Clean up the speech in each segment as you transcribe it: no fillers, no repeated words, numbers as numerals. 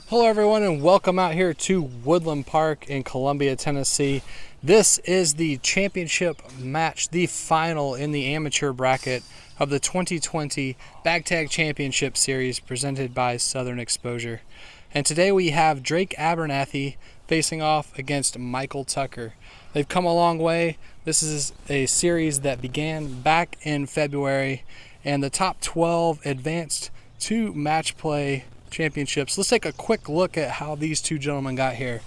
Hello everyone and welcome out here to Woodland Park in Columbia, Tennessee. This is the championship match, the final in the amateur bracket of the 2020 Bag Tag Championship Series presented by Southern Exposure. And today we have Drake Abernathy facing off against Michael Tucker. They've come a long way. This is a series that began back in February, and the top 12 advanced to match play championships. Let's take a quick look at how these two gentlemen got here.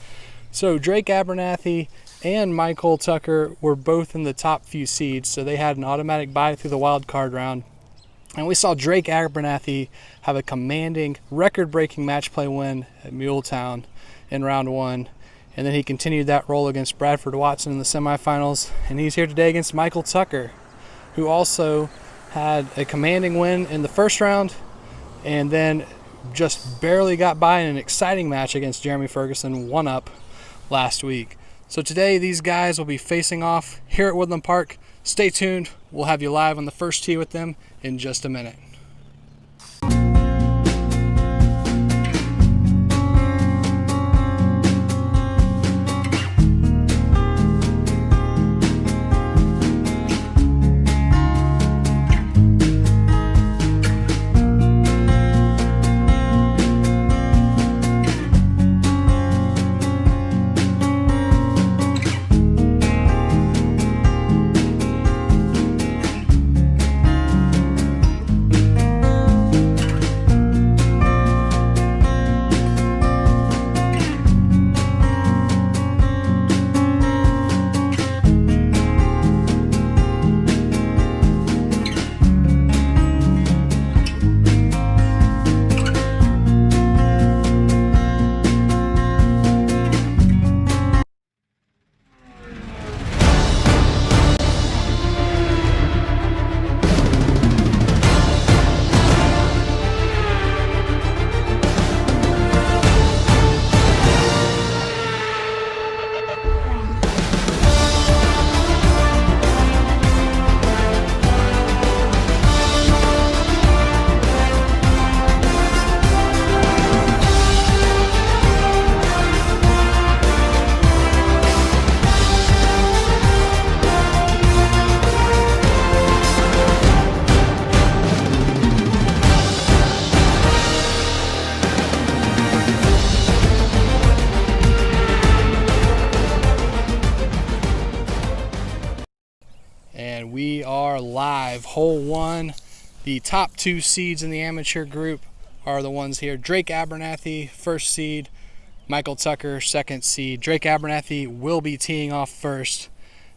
So Drake Abernathy and Michael Tucker were both in the top few seeds, so they had an automatic bye through the wild card round. And we saw Drake Abernathy have a commanding, record-breaking match play win at Muletown in round one. And then he continued that role against Bradford Watson in the semifinals. And he's here today against Michael Tucker, who also had a commanding win in the first round and then just barely got by in an exciting match against Jeremy Ferguson, one up last week. So today these guys will be facing off here at Woodland Park. Stay tuned. We'll have you live on the first tee with them in just a minute. And we are live. Hole one. The top two seeds in the amateur group are the ones here. Drake Abernathy, first seed. Michael Tucker, second seed. Drake Abernathy will be teeing off first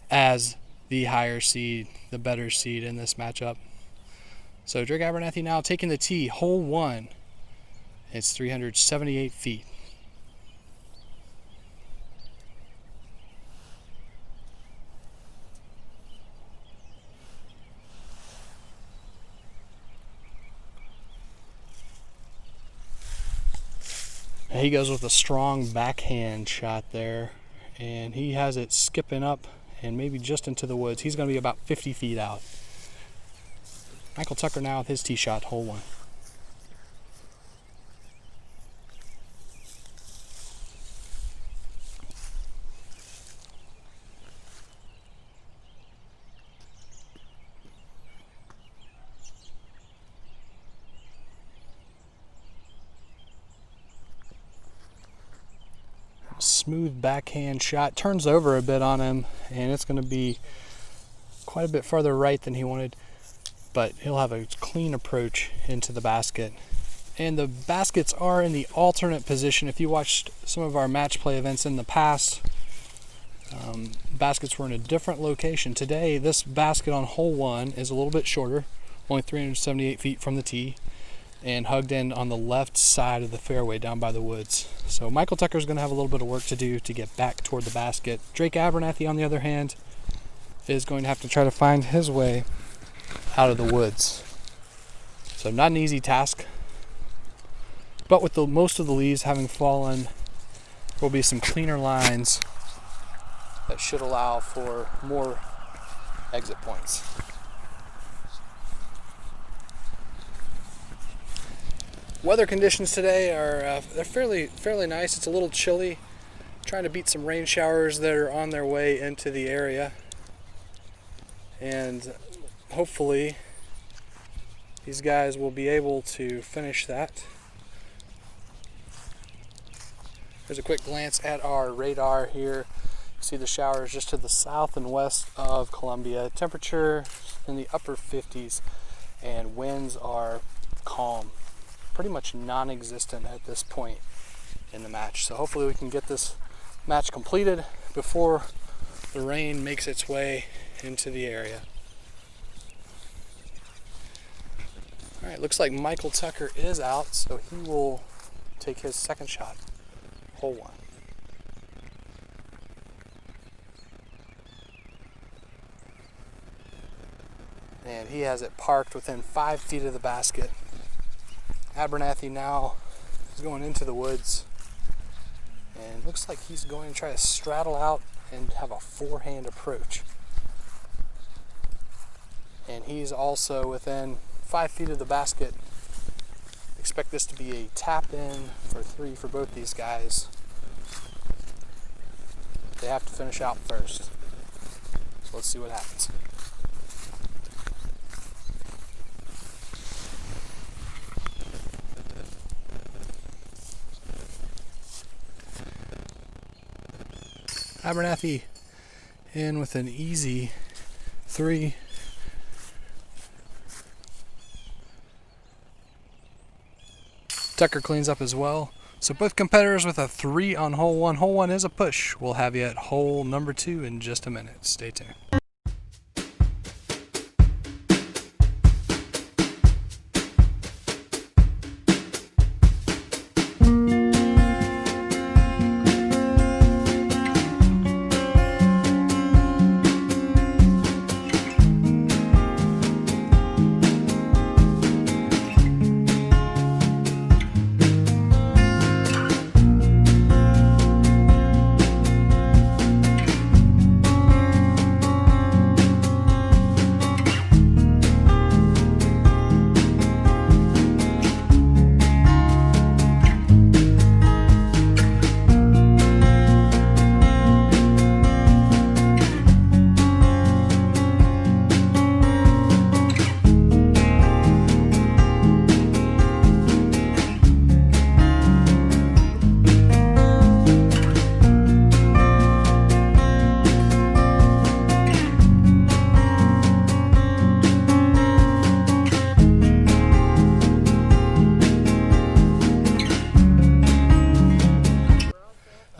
as the higher seed, the better seed in this matchup. So Drake Abernathy now taking the tee. Hole one. It's 378 feet. He goes with a strong backhand shot there, and he has it skipping up and maybe just into the woods. He's going to be about 50 feet out. Michael Tucker now with his tee shot, hole one. Smooth backhand shot, turns over a bit on him, and it's going to be quite a bit farther right than he wanted, but he'll have a clean approach into the basket. And the baskets are in the alternate position. If you watched some of our match play events in the past, baskets were in a different location. Today this basket on hole one is a little bit shorter, only 378 feet from the tee, and hugged in on the left side of the fairway down by the woods. So Michael Tucker is going to have a little bit of work to do to get back toward the basket. Drake Abernathy, on the other hand, is going to have to try to find his way out of the woods. So not an easy task, but with most of the leaves having fallen, there will be some cleaner lines that should allow for more exit points. Weather conditions today are they're fairly nice. It's a little chilly. Trying to beat some rain showers that are on their way into the area, and hopefully these guys will be able to finish that. Here's a quick glance at our radar here. See the showers just to the south and west of Columbia. Temperature in the upper 50s, and winds are calm, pretty much non-existent at this point in the match. So hopefully we can get this match completed before the rain makes its way into the area. All right, looks like Michael Tucker is out, so he will take his second shot, hole 1. And he has it parked within 5 feet of the basket. Abernathy now is going into the woods, and looks like he's going to try to straddle out and have a forehand approach. And he's also within 5 feet of the basket. Expect this to be a tap in for 3 for both these guys. They have to finish out first. So let's see what happens. Abernathy in with an easy 3. Tucker cleans up as well. So both competitors with a 3 on hole 1. Hole 1 is a push. We'll have you at hole number 2 in just a minute. Stay tuned.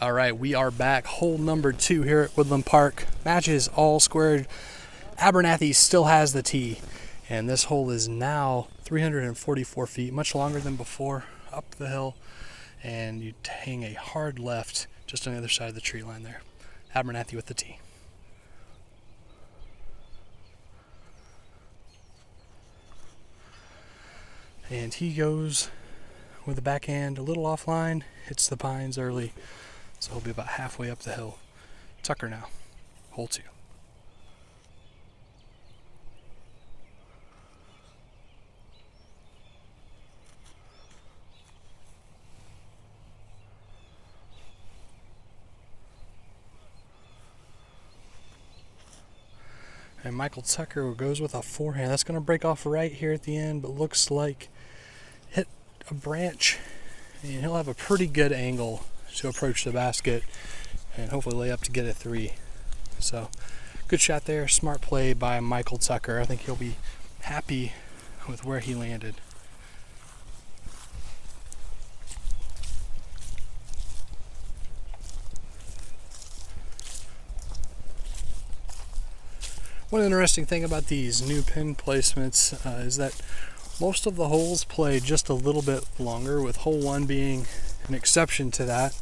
All right, we are back. Hole number 2 here at Woodland Park. Match is all squared. Abernathy still has the tee, and this hole is now 344 feet, much longer than before, up the hill, and you hang a hard left just on the other side of the tree line there. Abernathy with the tee. And he goes with the backhand a little offline, hits the pines early. So he'll be about halfway up the hill. Tucker now, hole 2. And Michael Tucker goes with a forehand. That's going to break off right here at the end, but looks like hit a branch, and he'll have a pretty good angle to approach the basket and hopefully lay up to get a 3. So good shot there, smart play by Michael Tucker. I think he'll be happy with where he landed. One interesting thing about these new pin placements is that most of the holes play just a little bit longer, with hole 1 being an exception to that.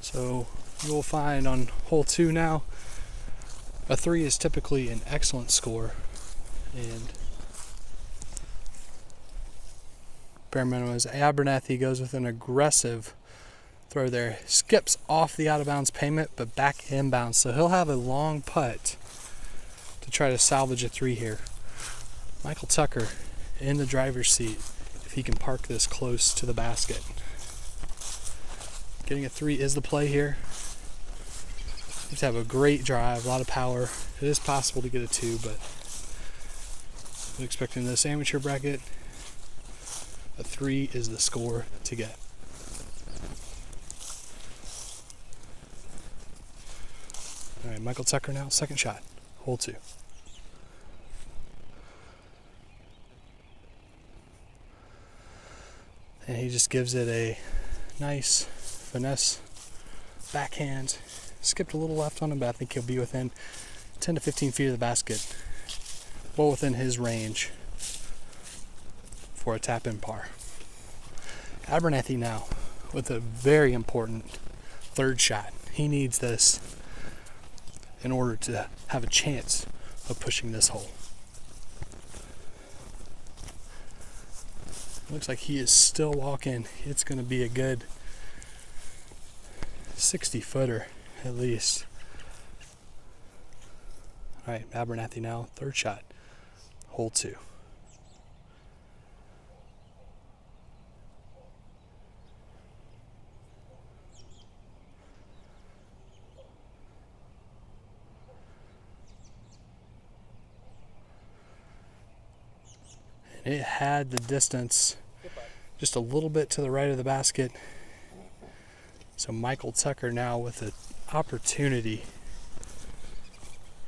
So you'll find on hole 2 now, a 3 is typically an excellent score, and bare minimum is Abernathy goes with an aggressive throw there, skips off the out of bounds payment but back inbounds, so he'll have a long putt to try to salvage a 3 here. Michael Tucker in the driver's seat. If if he can park this close to the basket. Getting a 3 is the play here. You have to have a great drive, a lot of power. It is possible to get a 2, but I'm expecting this amateur bracket, a 3 is the score to get. All right, Michael Tucker now, second shot, hole 2. And he just gives it a nice finesse backhand. Skipped a little left on him, but I think he'll be within 10 to 15 feet of the basket. Well within his range for a tap-in par. Abernathy now with a very important third shot. He needs this in order to have a chance of pushing this hole. Looks like he is still walking. It's going to be a good 60-footer at least. All right, Abernathy now, third shot, hole 2. And it had the distance just a little bit to the right of the basket. So Michael Tucker now with an opportunity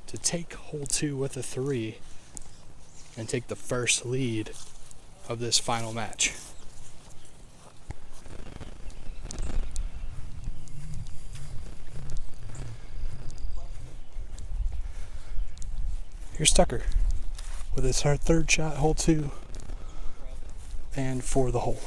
to take hole 2 with a 3 and take the first lead of this final match. Here's Tucker with his third shot, hole 2, and for the hole.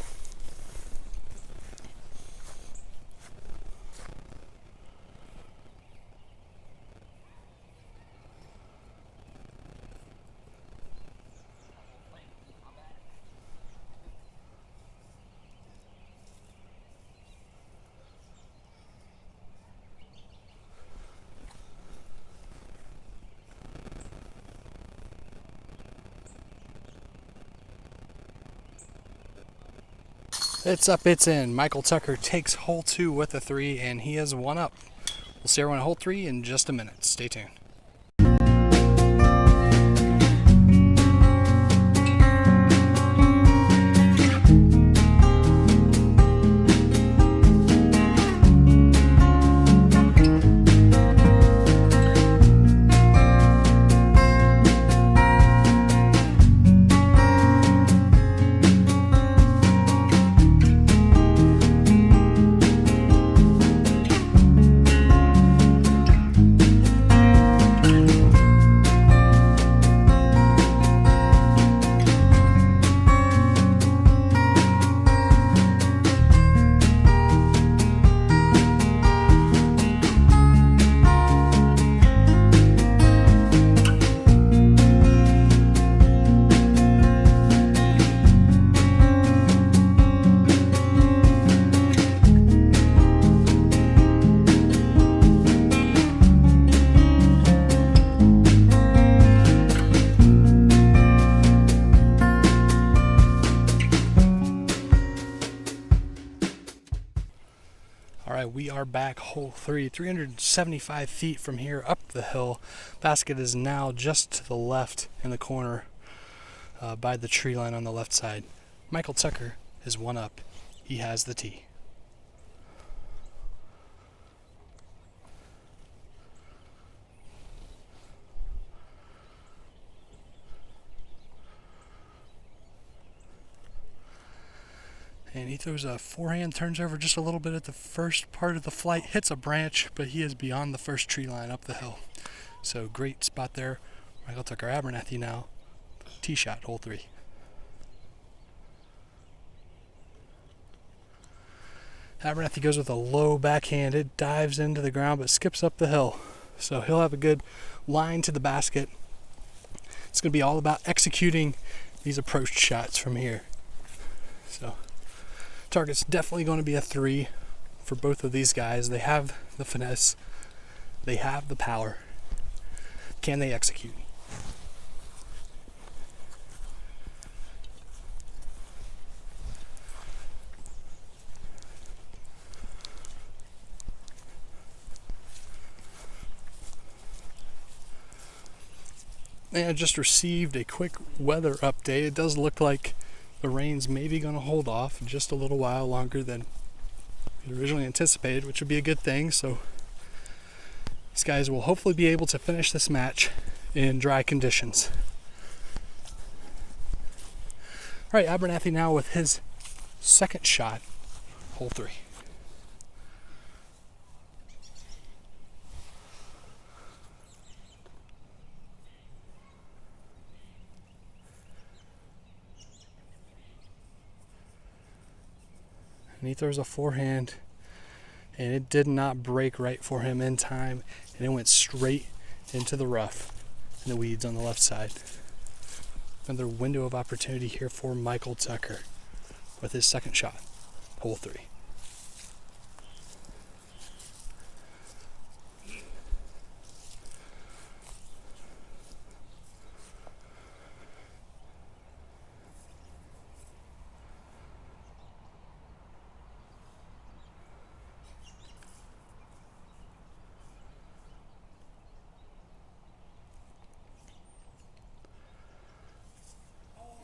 It's up, it's in. Michael Tucker takes hole 2 with a 3, and he is 1 up. We'll see everyone at hole 3 in just a minute. Stay tuned. We are back, hole 3, 375 feet from here up the hill. Basket is now just to the left in the corner by the tree line on the left side. Michael Tucker is 1 up. He has the tee. And he throws a forehand, turns over just a little bit at the first part of the flight, hits a branch, but he is beyond the first tree line up the hill. So great spot there. Michael Tucker. Abernathy now, tee shot, hole 3. Abernathy goes with a low backhand. It dives into the ground but skips up the hill. So he'll have a good line to the basket. It's going to be all about executing these approach shots from here. So target's definitely going to be a 3 for both of these guys. They have the finesse. They have the power. Can they execute? And I just received a quick weather update. It does look like the rain's maybe going to hold off just a little while longer than originally anticipated, which would be a good thing. So these guys will hopefully be able to finish this match in dry conditions. All right, Abernathy now with his second shot, hole 3. And he throws a forehand, and it did not break right for him in time, and it went straight into the rough and the weeds on the left side. Another window of opportunity here for Michael Tucker with his second shot, hole 3.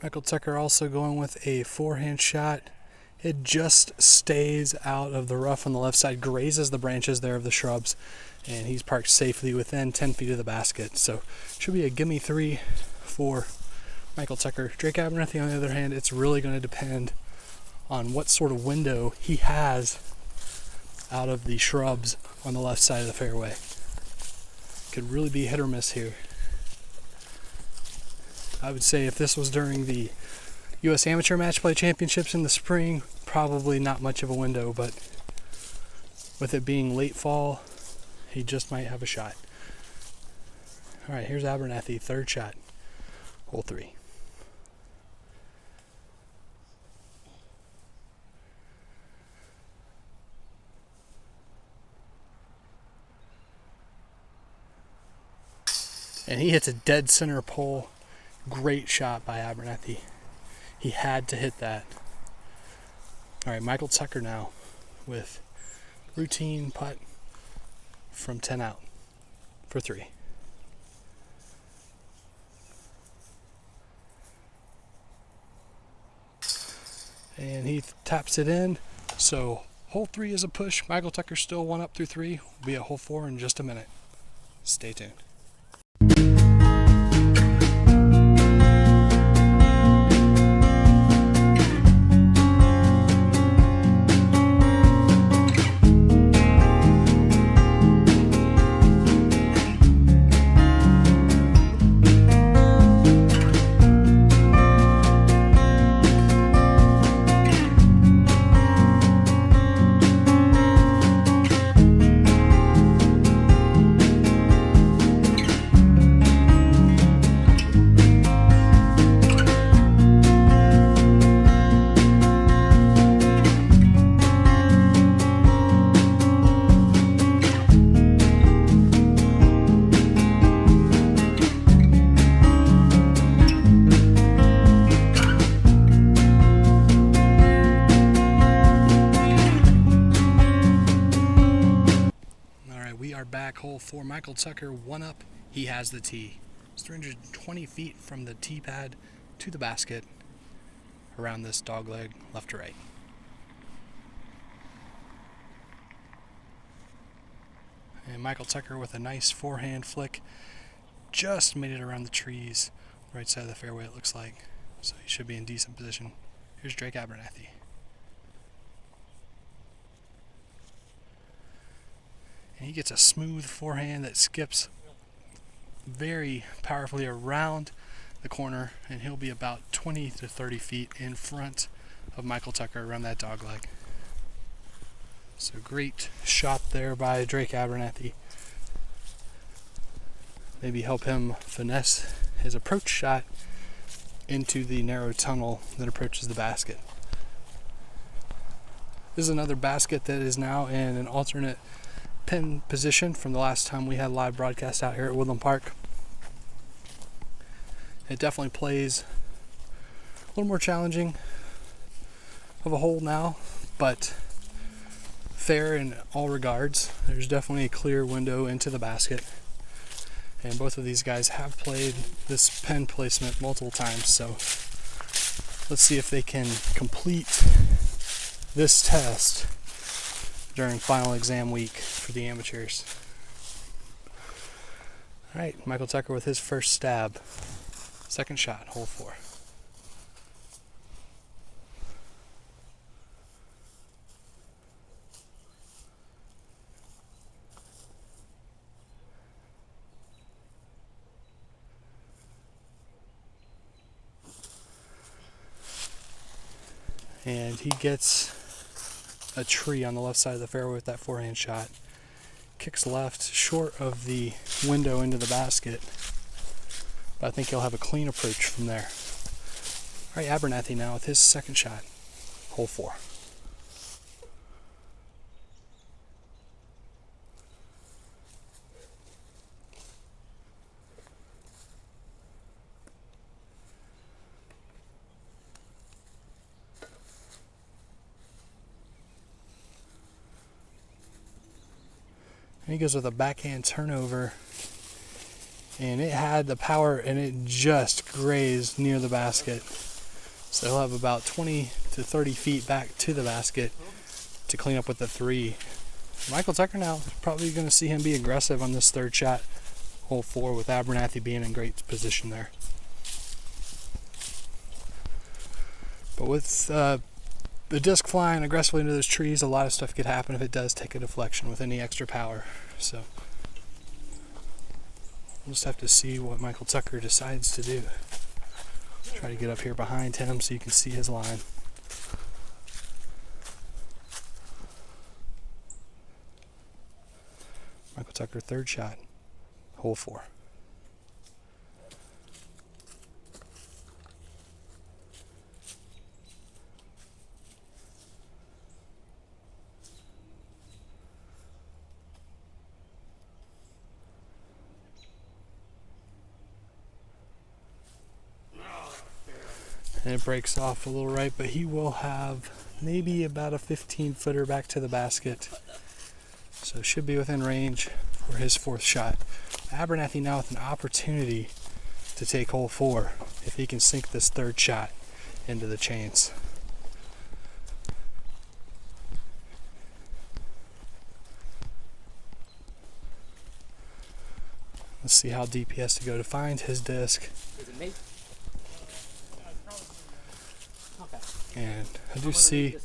Michael Tucker also going with a forehand shot. It just stays out of the rough on the left side, grazes the branches there of the shrubs, and he's parked safely within 10 feet of the basket. So should be a gimme 3 for Michael Tucker. Drake Abernathy, on the other hand, it's really going to depend on what sort of window he has out of the shrubs on the left side of the fairway. Could really be hit or miss here. I would say if this was during the U.S. Amateur Match Play Championships in the spring, probably not much of a window, but with it being late fall, he just might have a shot. All right, here's Abernathy, third shot, hole 3. And he hits a dead center pole. Great shot by Abernathy. He had to hit that. All right, Michael Tucker now with routine putt from 10 out for 3. And he taps it in. So hole 3 is a push. Michael Tucker still 1 up through 3. We'll be at hole 4 in just a minute. Stay tuned. Back hole 4, Michael Tucker 1 up. He has the tee. It's 320 feet from the tee pad to the basket around this dog leg left to right. And Michael Tucker with a nice forehand flick just made it around the trees, right side of the fairway it looks like. So he should be in decent position. Here's Drake Abernathy. And he gets a smooth forehand that skips very powerfully around the corner, and he'll be about 20 to 30 feet in front of Michael Tucker around that dog leg. So great shot there by Drake Abernathy. Maybe help him finesse his approach shot into the narrow tunnel that approaches the basket. This is another basket that is now in an alternate pin position from the last time we had live broadcast out here at Woodland Park. It definitely plays a little more challenging of a hole now, but fair in all regards. There's definitely a clear window into the basket, And both of these guys have played this pen placement multiple times, so let's see if they can complete this test during final exam week for the amateurs. All right, Michael Tucker with his first stab. Second shot, hole 4. And he gets a tree on the left side of the fairway with that forehand shot. Kicks left, short of the window into the basket. But I think he'll have a clean approach from there. All right, Abernathy now with his second shot, hole 4. And he goes with a backhand turnover, and it had the power and it just grazed near the basket. So he'll have about 20 to 30 feet back to the basket to clean up with the 3. Michael Tucker now, probably going to see him be aggressive on this third shot, hole 4, with Abernathy being in great position there. But with the disc flying aggressively into those trees, a lot of stuff could happen if it does take a deflection with any extra power. So we'll just have to see what Michael Tucker decides to do. Try to get up here behind him so you can see his line. Michael Tucker, third shot, hole 4. And it breaks off a little right, but he will have maybe about a 15-footer back to the basket. So should be within range for his fourth shot. Abernathy now with an opportunity to take hole 4 if he can sink this third shot into the chains. Let's see how deep he has to go to find his disc. Is it me? Okay. And I do see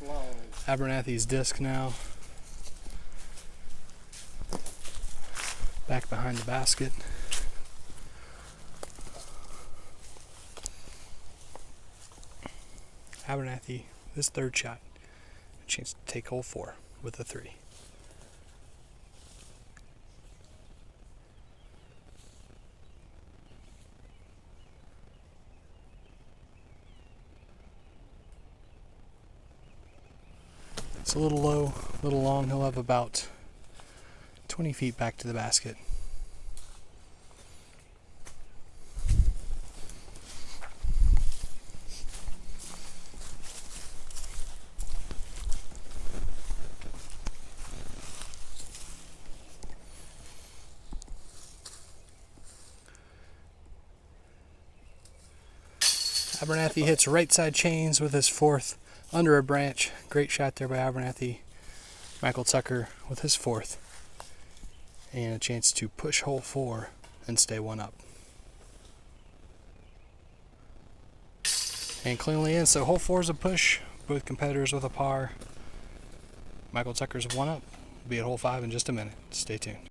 Abernathy's disc now. Back behind the basket. Abernathy, this third shot, a chance to take hole 4 with a 3. It's a little low, a little long. He'll have about 20 feet back to the basket. Abernathy hits right side chains with his fourth under a branch. Great shot there by Abernathy. Michael Tucker with his fourth. And a chance to push hole 4 and stay one up. And cleanly in, so hole 4 is a push. Both competitors with a par. Michael Tucker's one up. We'll be at hole 5 in just a minute. Stay tuned.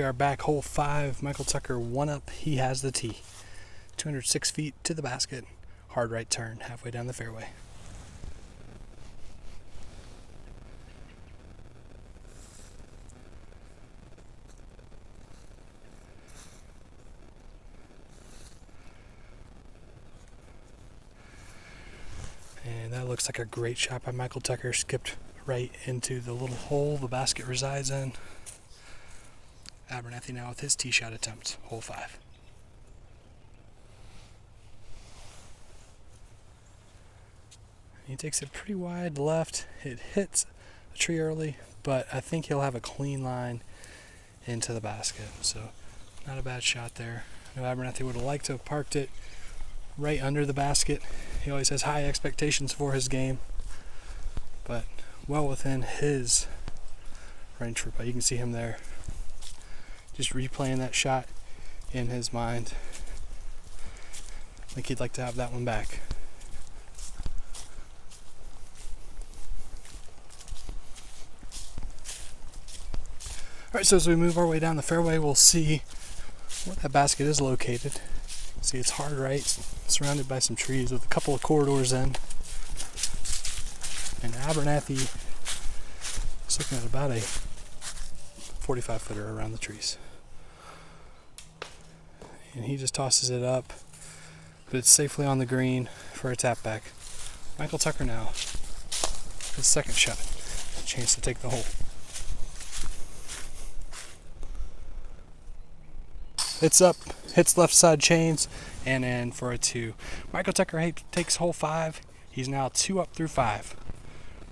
are back hole 5. Michael Tucker 1 up. He has the tee. 206 feet to the basket. Hard right turn halfway down the fairway. And that looks like a great shot by Michael Tucker. Skipped right into the little hole the basket resides in. Abernathy now with his tee shot attempt, hole 5. He takes it pretty wide left. It hits the tree early, but I think he'll have a clean line into the basket. So not a bad shot there. I know Abernathy would have liked to have parked it right under the basket. He always has high expectations for his game, but well within his range for play. You can see him there just replaying that shot in his mind. I think he'd like to have that one back. Alright, so as we move our way down the fairway, we'll see where that basket is located. See, it's hard right, surrounded by some trees with a couple of corridors in. And Abernathy is looking at about a 45-footer around the trees. And he just tosses it up, but it's safely on the green for a tap back. Michael Tucker now, his second shot, a chance to take the hole. It's up, hits left side chains, and in for a 2. Michael Tucker takes hole 5. He's now 2 up through 5.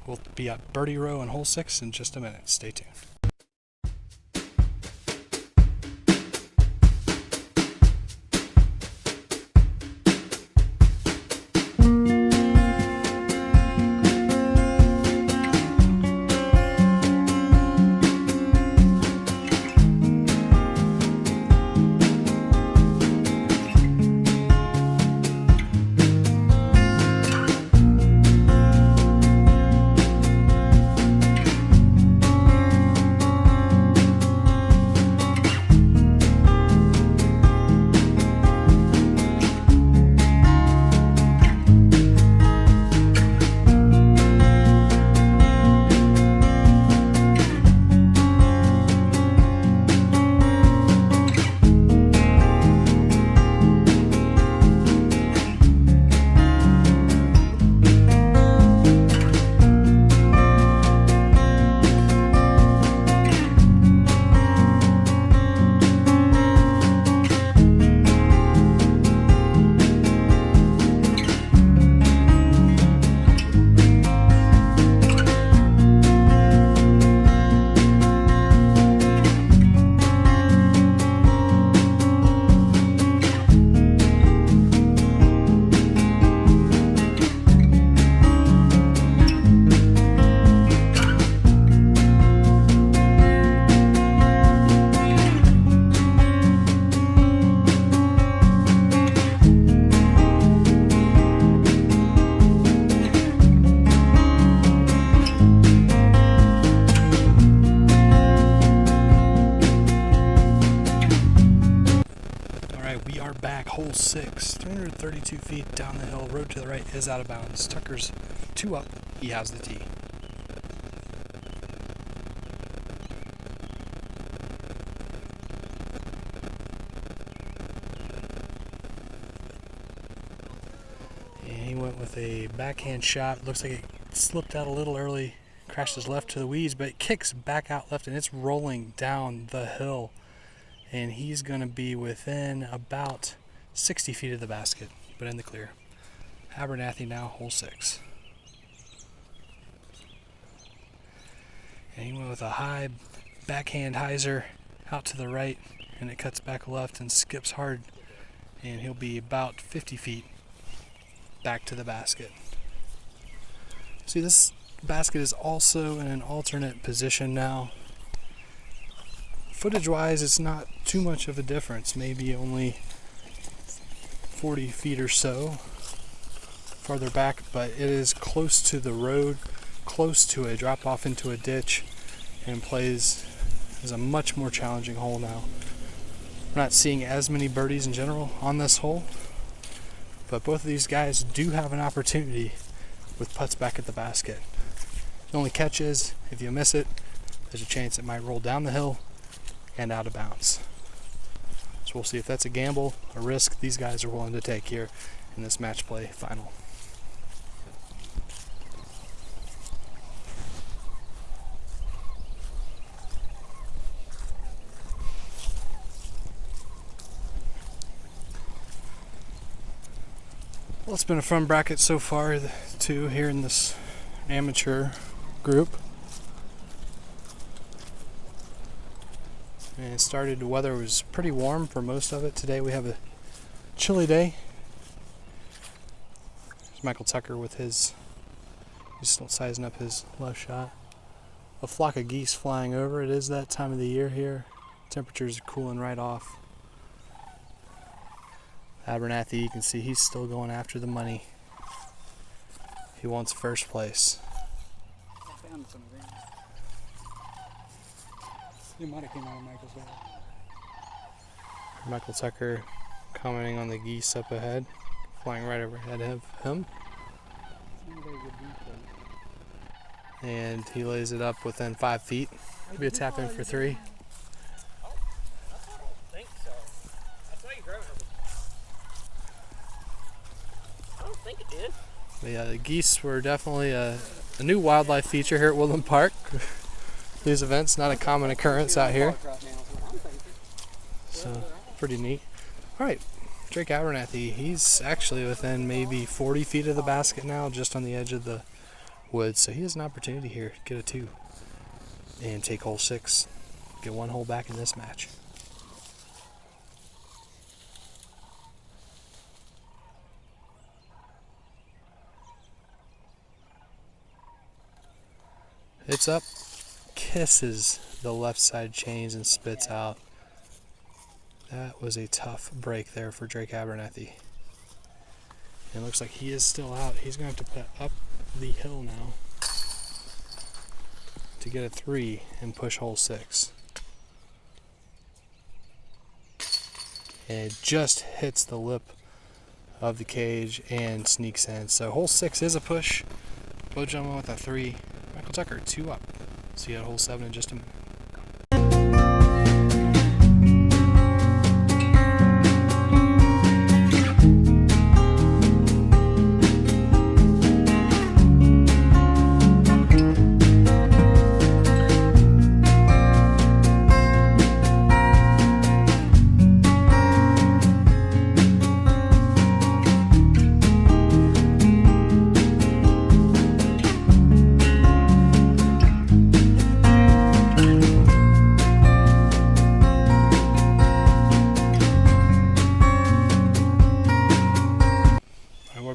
We'll be at birdie row in hole 6 in just a minute. Stay tuned. Hole 6, 332 feet down the hill. Road to the right is out of bounds. Tucker's 2 up. He has the tee. And he went with a backhand shot. Looks like it slipped out a little early. Crashed his left to the weeds, but it kicks back out left and it's rolling down the hill. And he's going to be within about 60 feet of the basket, but in the clear. Abernathy now, hole 6. And he went with a high backhand hyzer out to the right, and it cuts back left and skips hard, and he'll be about 50 feet back to the basket. See, this basket is also in an alternate position now. Footage wise, it's not too much of a difference, maybe only 40 feet or so farther back, but it is close to the road, close to a drop off into a ditch, and plays is a much more challenging hole now. We're not seeing as many birdies in general on this hole, but both of these guys do have an opportunity with putts back at the basket. The only catch is, if you miss it, there's a chance it might roll down the hill and out of bounds. So we'll see if that's a gamble, a risk these guys are willing to take here in this match play final. Well, it's been a fun bracket so far, too, here in this amateur group. And it started, the weather was pretty warm for most of it. Today we have a chilly day. There's Michael Tucker with his, he's still sizing up his left shot. A flock of geese flying over. It is that time of the year here. Temperatures are cooling right off. Abernathy, you can see he's still going after the money. He wants first place. I found some green. You might have came out of Michael's way. Michael Tucker commenting on the geese up ahead, flying right overhead of him. Not a very good view. And he lays it up within 5 feet. It'll be a tap in for 3. I don't think so. I saw you grab it. I don't think it did. But yeah, the geese were definitely a new wildlife feature here at Woodland Park. These events, not a common occurrence out here. So, pretty neat. Alright, Drake Abernathy, he's actually within maybe 40 feet of the basket now, just on the edge of the woods. So he has an opportunity here to get a 2 and take hole 6. Get 1 hole back in this match. It's up, kisses the left side chains and spits out. That was a tough break there for Drake Abernathy. It looks like he is still out. He's going to have to put up the hill now to get a 3 and push hole 6. And it just hits the lip of the cage and sneaks in. So hole 6 is a push. Both gentlemen with a 3. Michael Tucker, 2 up. See you at hole 7 in just a minute.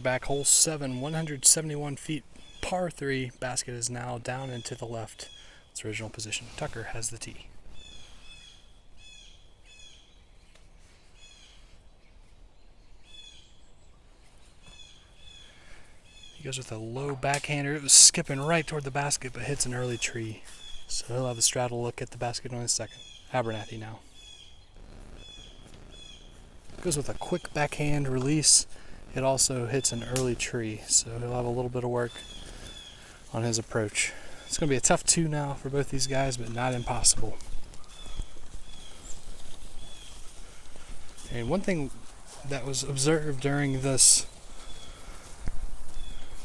Back hole 7, 171 feet, par 3. Basket is now down and to the left. Its original position. Tucker has the tee. He goes with a low backhander. It was skipping right toward the basket, but hits an early tree. So he'll have a straddle look at the basket on his second. Abernathy now. Goes with a quick backhand release. It also hits an early tree, so he'll have a little bit of work on his approach. It's going to be a tough 2 now for both these guys, but not impossible. And one thing that was observed during this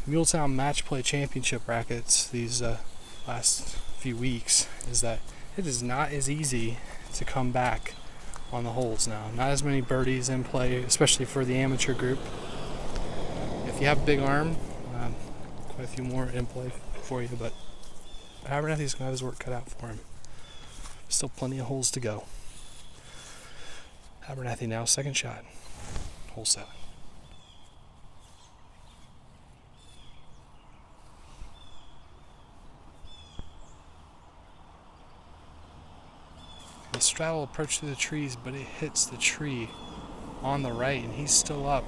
Muletown Match Play Championship brackets these last few weeks is that it is not as easy to come back on the holes now. Not as many birdies in play, especially for the amateur group. If you have a big arm, quite a few more in play for you, but Abernathy's going to have his work cut out for him. Still plenty of holes to go. Abernathy now, second shot, hole 7. The straddle approach through the trees, but it hits the tree on the right, and he's still up.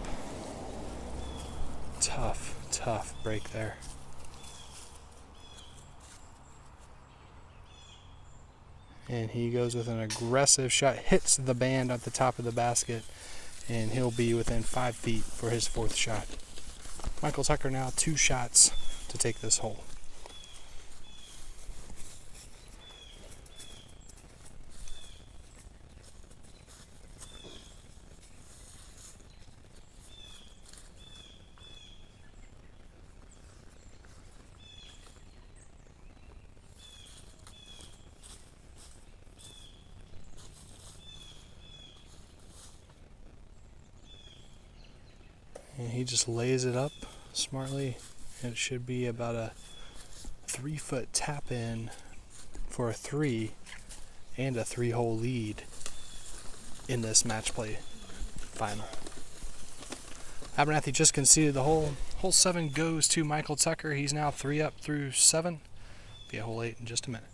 Tough break there. And he goes with an aggressive shot, hits the band at the top of the basket, and he'll be within 5 feet for his 4th shot. Michael Tucker now 2 shots to take this hole. And he just lays it up smartly. It should be about a 3-foot tap in for a 3 and a 3-hole lead in this match play final. Abernathy just conceded the hole. Hole 7 goes to Michael Tucker. He's now 3 up through 7. Be a hole 8 in just a minute.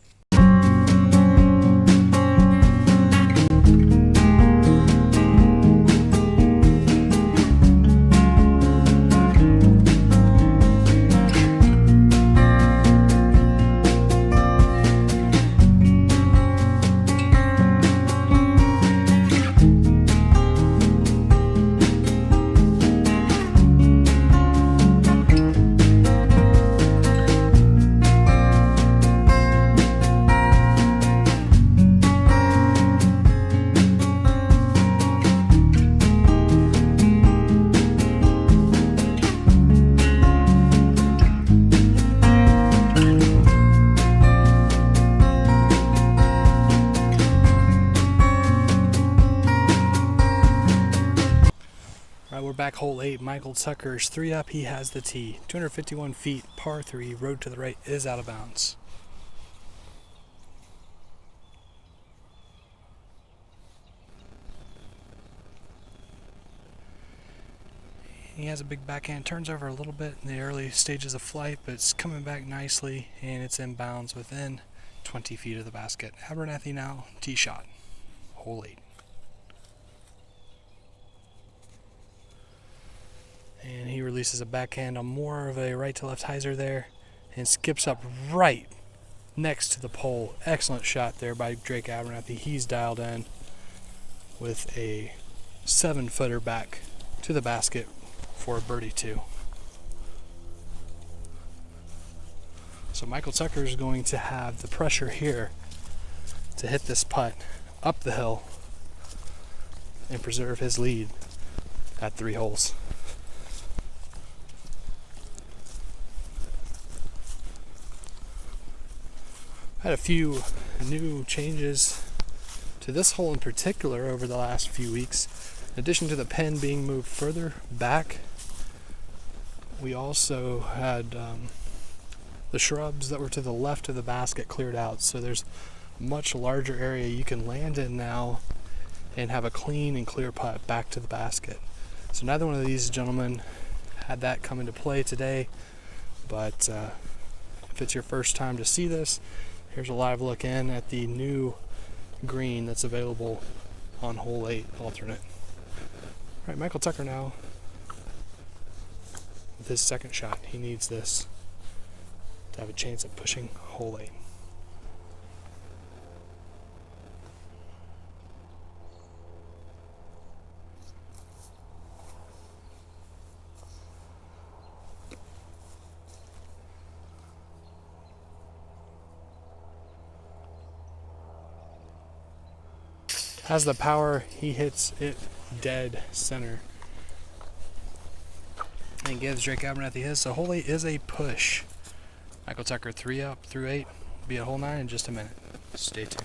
We're back hole 8. Michael Tucker's 3 up. He has the tee. 251 feet, par 3. Road to the right is out of bounds. He has a big backhand. Turns over a little bit in the early stages of flight, but it's coming back nicely, and it's in bounds within 20 feet of the basket. Abernathy now, tee shot. Hole 8. And he releases a backhand on more of a right to left hyzer there and skips up right next to the pole. Excellent shot there by Drake Abernathy. He's dialed in with a 7-footer back to the basket for a birdie 2. So Michael Tucker is going to have the pressure here to hit this putt up the hill and preserve his lead at 3 holes. Had a few new changes to this hole in particular over the last few weeks. In addition to the pin being moved further back, we also had the shrubs that were to the left of the basket cleared out, so there's a much larger area you can land in now and have a clean and clear putt back to the basket. So neither one of these gentlemen had that come into play today, but if it's your first time to see this, here's a live look in at the new green that's available on hole 8 alternate. All right, Michael Tucker now with his 2nd shot. He needs this to have a chance of pushing hole 8. Has the power, he hits it dead center and gives Drake Abernathy his. So hole 8 is a push. Michael Tucker 3 up through 8. Be at hole 9 in just a minute. Stay tuned.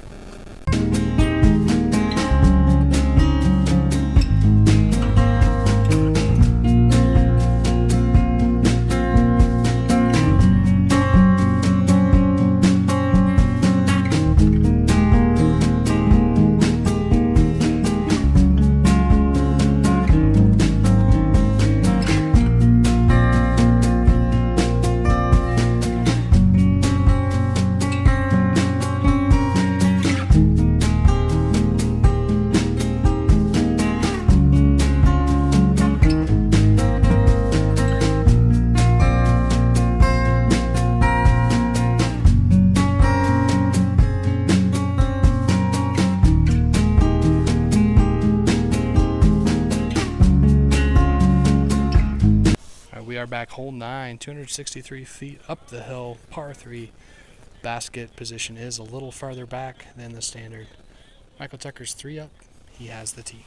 we are back hole 9, 263 feet up the hill, par 3. Basket position is a little farther back than the standard. Michael Tucker's 3 up. He has the tee.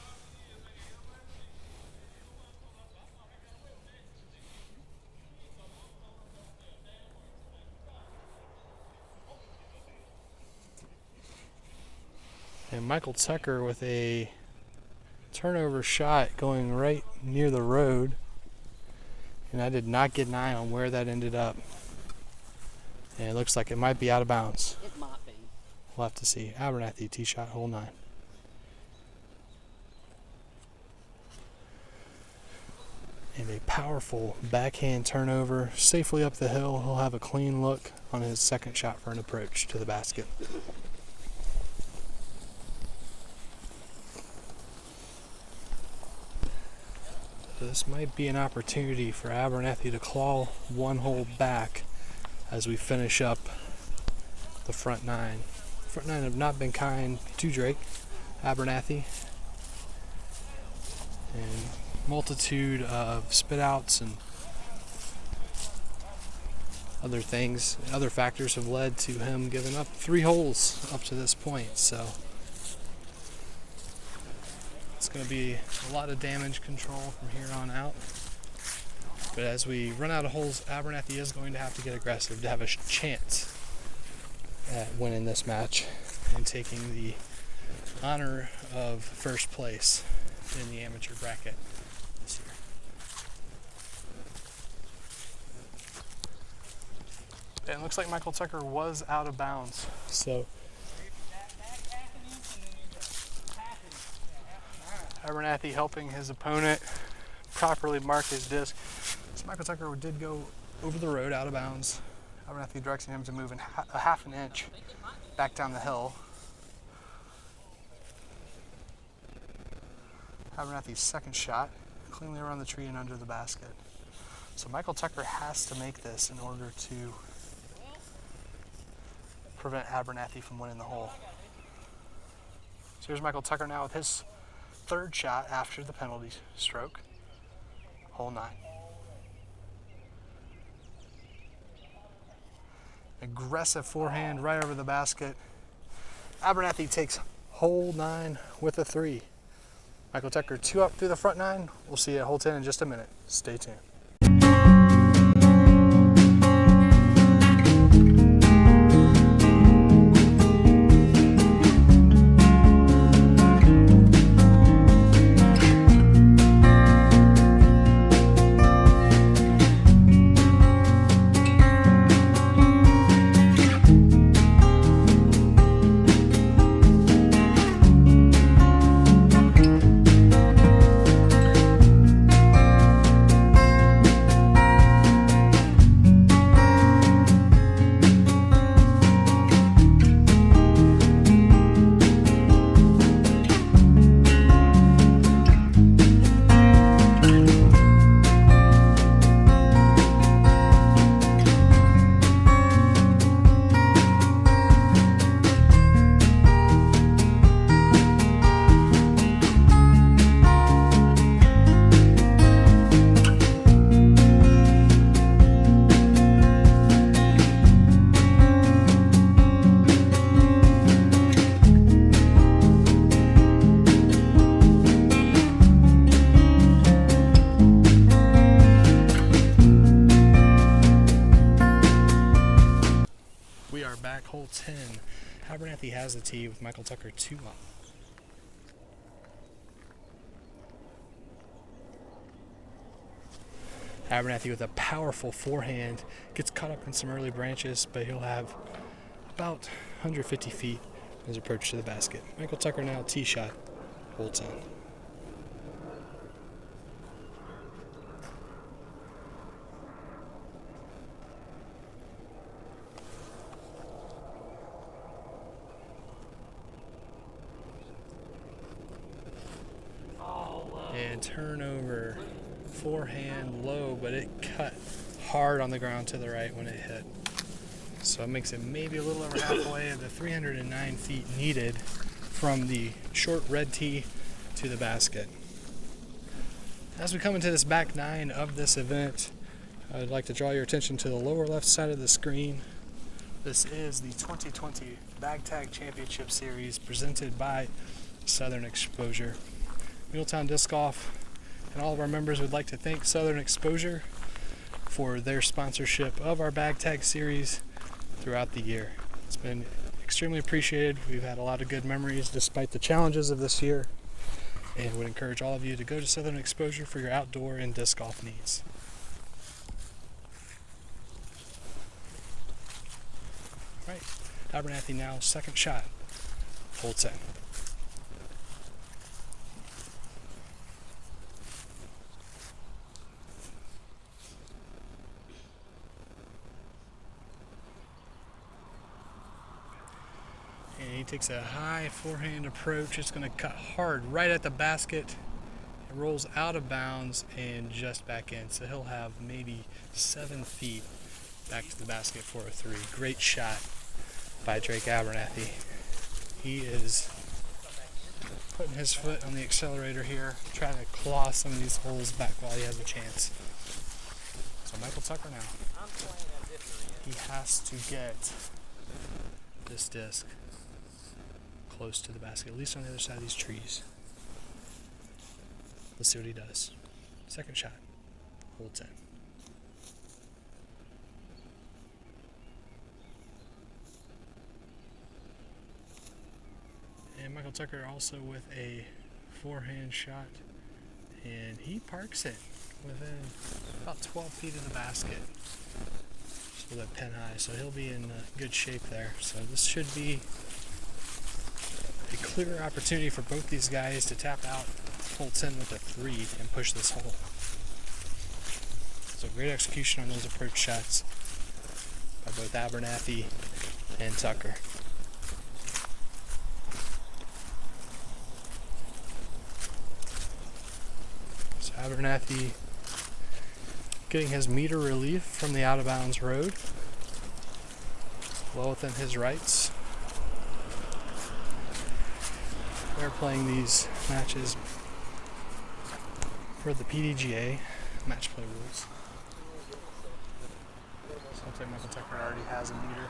And Michael Tucker with a turnover shot going right near the road. And I did not get an eye on where that ended up. And it looks like it might be out of bounds. It might be. We'll have to see. Abernathy, tee shot, hole 9. And a powerful backhand turnover safely up the hill. He'll have a clean look on his second shot for an approach to the basket. This might be an opportunity for Abernathy to claw one hole back as we finish up the front 9. Front 9 have not been kind to Drake, Abernathy, and multitude of spit outs and other things, other factors have led to him giving up 3 holes up to this point. So it's going to be a lot of damage control from here on out. But as we run out of holes, Abernathy is going to have to get aggressive to have a chance at winning this match and taking the honor of first place in the amateur bracket this year. And it looks like Michael Tucker was out of bounds. So Abernathy helping his opponent properly mark his disc. So Michael Tucker did go over the road out of bounds. Abernathy directing him to move a half an inch back down the hill. Abernathy's second shot, cleanly around the tree and under the basket. So Michael Tucker has to make this in order to prevent Abernathy from winning the hole. So here's Michael Tucker now with his third shot after the penalty stroke, hole 9. Aggressive forehand right over the basket. Abernathy takes hole 9 with a 3. Michael Tucker 2 up through the front 9. We'll see you at hole 10 in just a minute. Stay tuned. Back hole 10. Abernathy has the tee with Michael Tucker 2 up. Abernathy with a powerful forehand gets caught up in some early branches, but he'll have about 150 feet as approach to the basket. Michael Tucker now tee shot, hole 10. And turnover, forehand low, but it cut hard on the ground to the right when it hit. So it makes it maybe a little over halfway of the 309 feet needed from the short red tee to the basket. As we come into this back 9 of this event, I'd like to draw your attention to the lower left side of the screen. This is the 2020 Bag Tag Championship Series presented by Southern Exposure. Muletown Disc Golf and all of our members would like to thank Southern Exposure for their sponsorship of our Bag Tag Series throughout the year. It's been extremely appreciated. We've had a lot of good memories despite the challenges of this year, and would encourage all of you to go to Southern Exposure for your outdoor and disc golf needs. All right, Abernathy now, second shot, hole 10. And he takes a high forehand approach. It's going to cut hard right at the basket. It rolls out of bounds and just back in. So he'll have maybe 7 feet back to the basket for a 3. Great shot by Drake Abernathy. He is putting his foot on the accelerator here, trying to claw some of these holes back while he has a chance. So Michael Tucker now. He has to get this disc close to the basket, at least on the other side of these trees. Let's see what he does. Second shot, hole 10. And Michael Tucker also with a forehand shot, and he parks it within about 12 feet of the basket. So that pin high, so he'll be in good shape there. So this should be a clear opportunity for both these guys to tap out hole 10 with a 3 and push this hole. So great execution on those approach shots by both Abernathy and Tucker. So Abernathy getting his meter relief from the out of bounds road, well within his rights. They're playing these matches for the PDGA match play rules. So looks like Michael Tucker already has a meter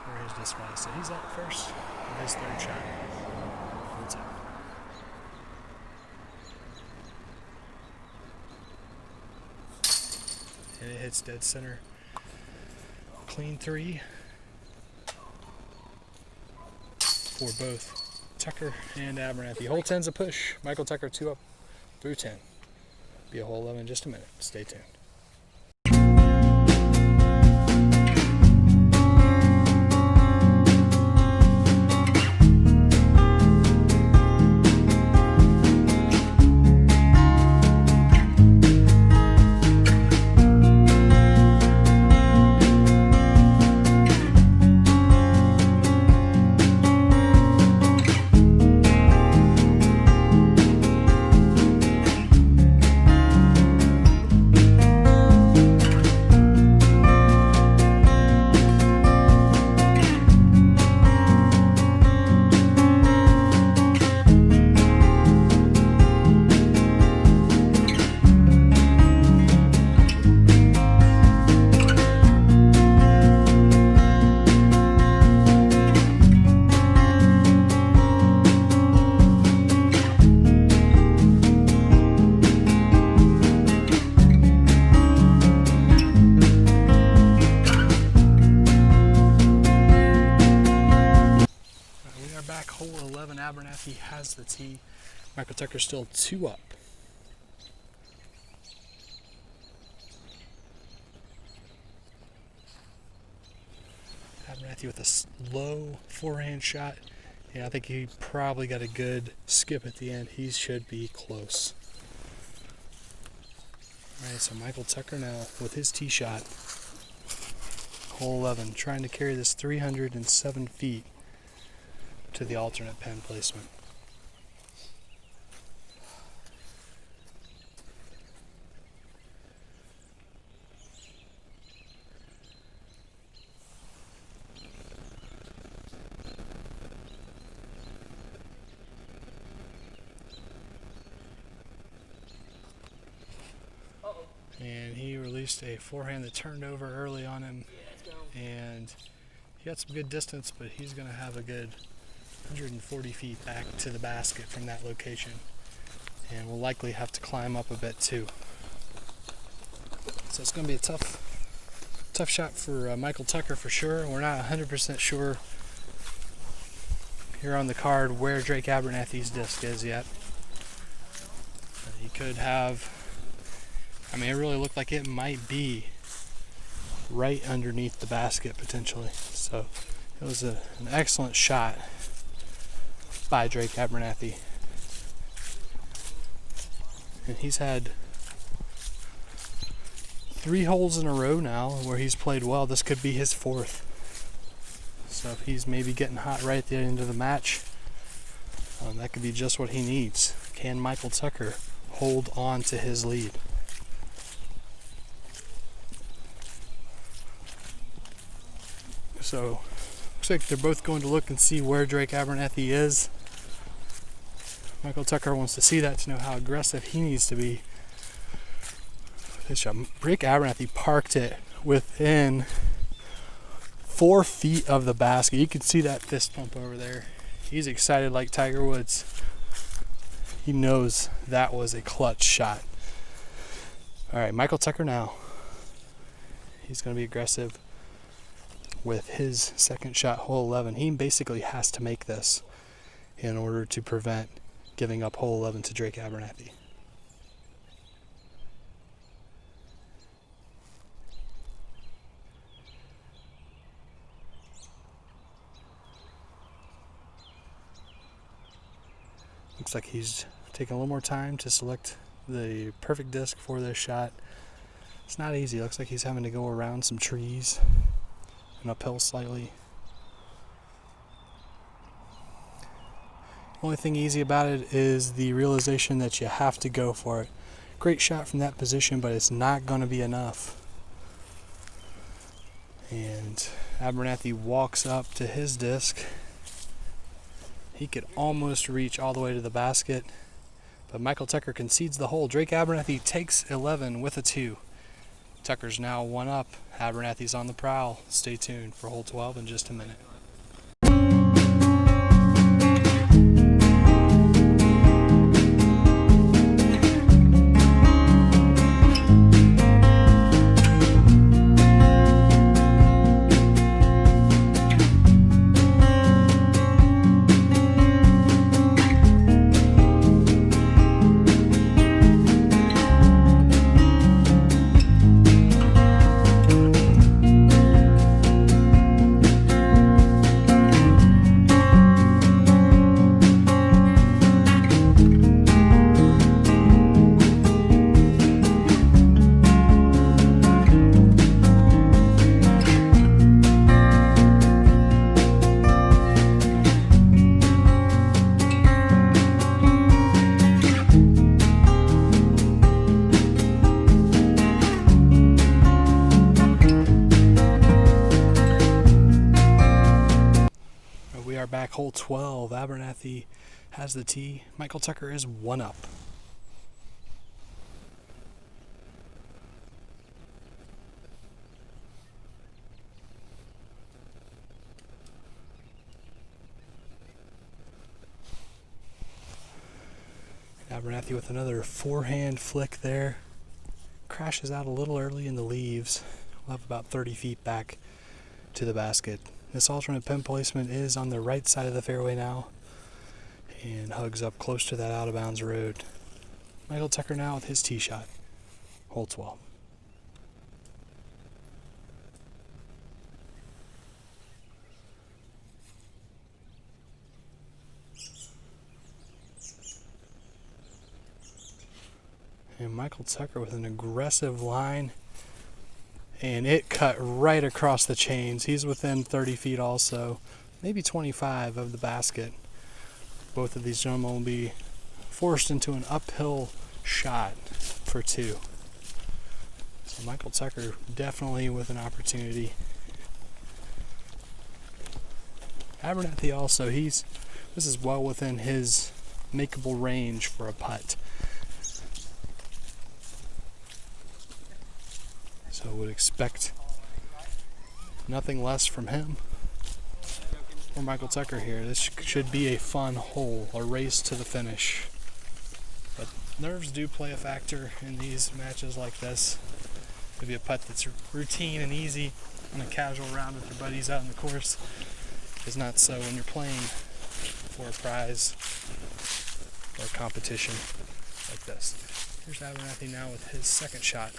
for his display. So he's up first with his third shot. Holds it. And it hits dead center. Clean 3 for both Tucker and Abernathy. Hole 10's a push. Michael Tucker 2 up through 10. Be a hole 11 in just a minute. Stay tuned. Hole 11, Abernathy has the tee. Michael Tucker still 2 up. Abernathy with a slow forehand shot. Yeah, I think he probably got a good skip at the end. He should be close. Alright, so Michael Tucker now with his tee shot. Hole 11, trying to carry this 307 feet to the alternate pin placement. And he released a forehand that turned over early on him. And he got some good distance, but he's going to have a good 140 feet back to the basket from that location. And we'll likely have to climb up a bit too. So it's going to be a tough shot for Michael Tucker for sure. We're not 100% sure here on the card where Drake Abernathy's disc is yet. He could have, I mean, it really looked like it might be right underneath the basket potentially. So it was an excellent shot by Drake Abernathy. And he's had 3 holes in a row now where he's played well. This could be his 4th. So if he's maybe getting hot right at the end of the match, that could be just what he needs. Can Michael Tucker hold on to his lead? So looks like they're both going to look and see where Drake Abernathy is. Michael Tucker wants to see that to know how aggressive he needs to be. This shot, Drake Abernathy parked it within 4 feet of the basket. You can see that fist pump over there. He's excited like Tiger Woods. He knows that was a clutch shot. All right, Michael Tucker now. He's going to be aggressive with his second shot, hole 11. He basically has to make this in order to prevent giving up hole 11 to Drake Abernathy. Looks like he's taking a little more time to select the perfect disc for this shot. It's not easy. Looks like he's having to go around some trees and uphill slightly. Only thing easy about it is the realization that you have to go for it. Great shot from that position, but it's not going to be enough. And Abernathy walks up to his disc. He could almost reach all the way to the basket, but Michael Tucker concedes the hole. Drake Abernathy takes 11 with a 2. Tucker's now 1 up. Abernathy's on the prowl. Stay tuned for hole 12 in just a minute. Back hole 12. Abernathy has the tee. Michael Tucker is 1 up. Abernathy with another forehand flick there. Crashes out a little early in the leaves. We'll have about 30 feet back to the basket. This alternate pin placement is on the right side of the fairway now and hugs up close to that out of bounds road. Michael Tucker now with his tee shot, hole 12. And Michael Tucker with an aggressive line, and it cut right across the chains. He's within 30 feet also, maybe 25 of the basket. Both of these gentlemen will be forced into an uphill shot for 2. So Michael Tucker definitely with an opportunity. Abernathy also, this is well within his makeable range for a putt. So would expect nothing less from him or Michael Tucker here. This should be a fun hole, a race to the finish. But nerves do play a factor in these matches like this. Maybe a putt that's routine and easy on a casual round with your buddies out in the course is not so when you're playing for a prize or a competition like this. Here's Abernathy now with his second shot.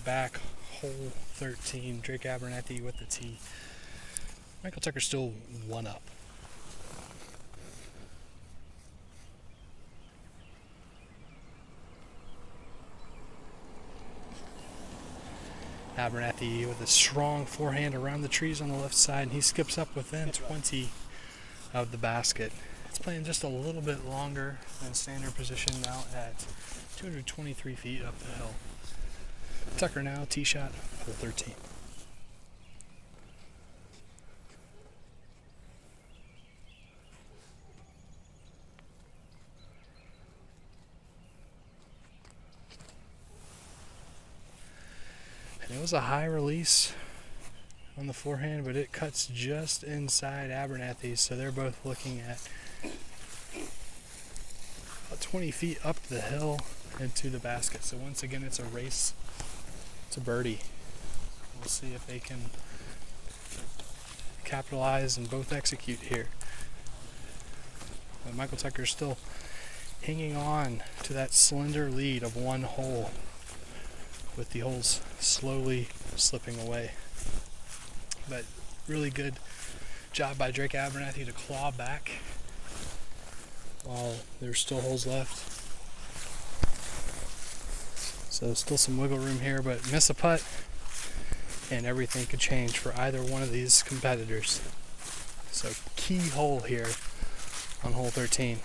Back, hole 13, Drake Abernathy with the tee. Michael Tucker still one up. Abernathy with a strong forehand around the trees on the left side, and he skips up within 20 of the basket. It's playing just a little bit longer than standard position now at 223 feet up the hill. Tucker now, tee shot, hole 13. And it was a high release on the forehand, but it cuts just inside Abernathy, so they're both looking at about 20 feet up the hill into the basket. So once again, it's a race. It's a birdie. We'll see if they can capitalize and both execute here. But Michael Tucker's still hanging on to that slender lead of one hole, with the holes slowly slipping away. But really good job by Drake Abernathy to claw back while there's still holes left. So still some wiggle room here, but miss a putt and everything could change for either one of these competitors. So key hole here on hole 13.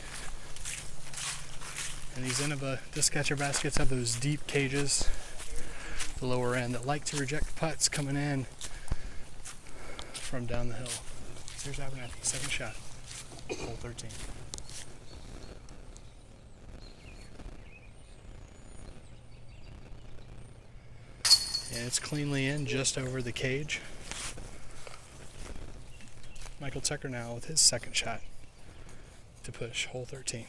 And these Innova disc catcher baskets have those deep cages, the lower end, that like to reject putts coming in from down the hill. So here's Abernathy, second shot, hole 13. And it's cleanly in just over the cage. Michael Tucker now with his second shot to push hole 13.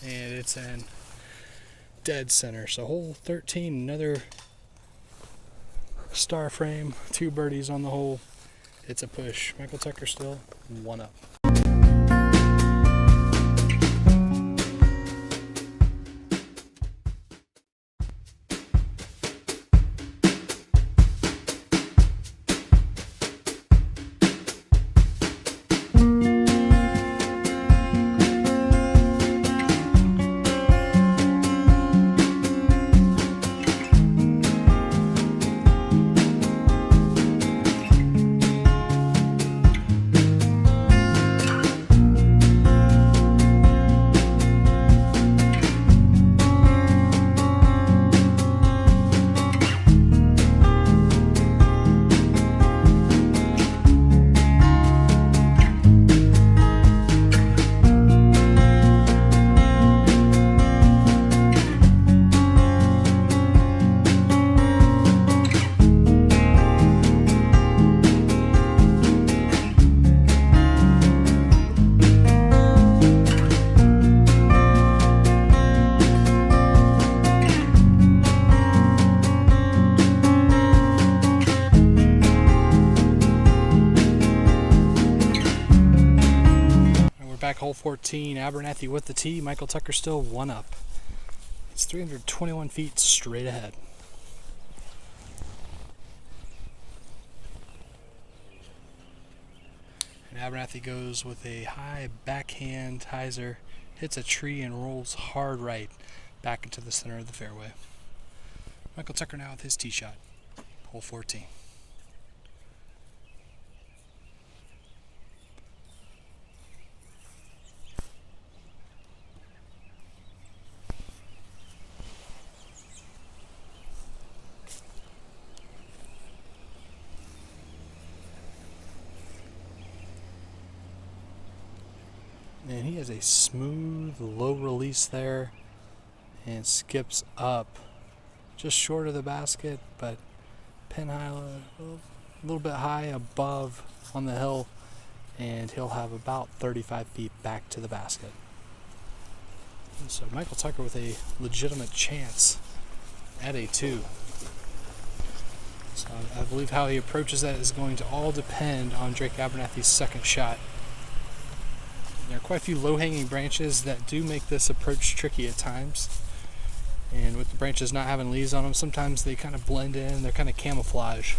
And it's in dead center. So hole 13, another star frame, 2 birdies on the hole. It's a push. Michael Tucker still one up. 14, Abernathy with the tee. Michael Tucker still one up. It's 321 feet straight ahead. And Abernathy goes with a high backhand hyzer, hits a tree and rolls hard right back into the center of the fairway. Michael Tucker now with his tee shot, hole 14. And he has a smooth, low release there and skips up just short of the basket, but pin high, a little bit high above on the hill, and he'll have about 35 feet back to the basket. And so Michael Tucker with a legitimate chance at a 2. So I believe how he approaches that is going to all depend on Drake Abernathy's second shot. There are quite a few low-hanging branches that do make this approach tricky at times. And with the branches not having leaves on them, sometimes they kind of blend in, they're kind of camouflage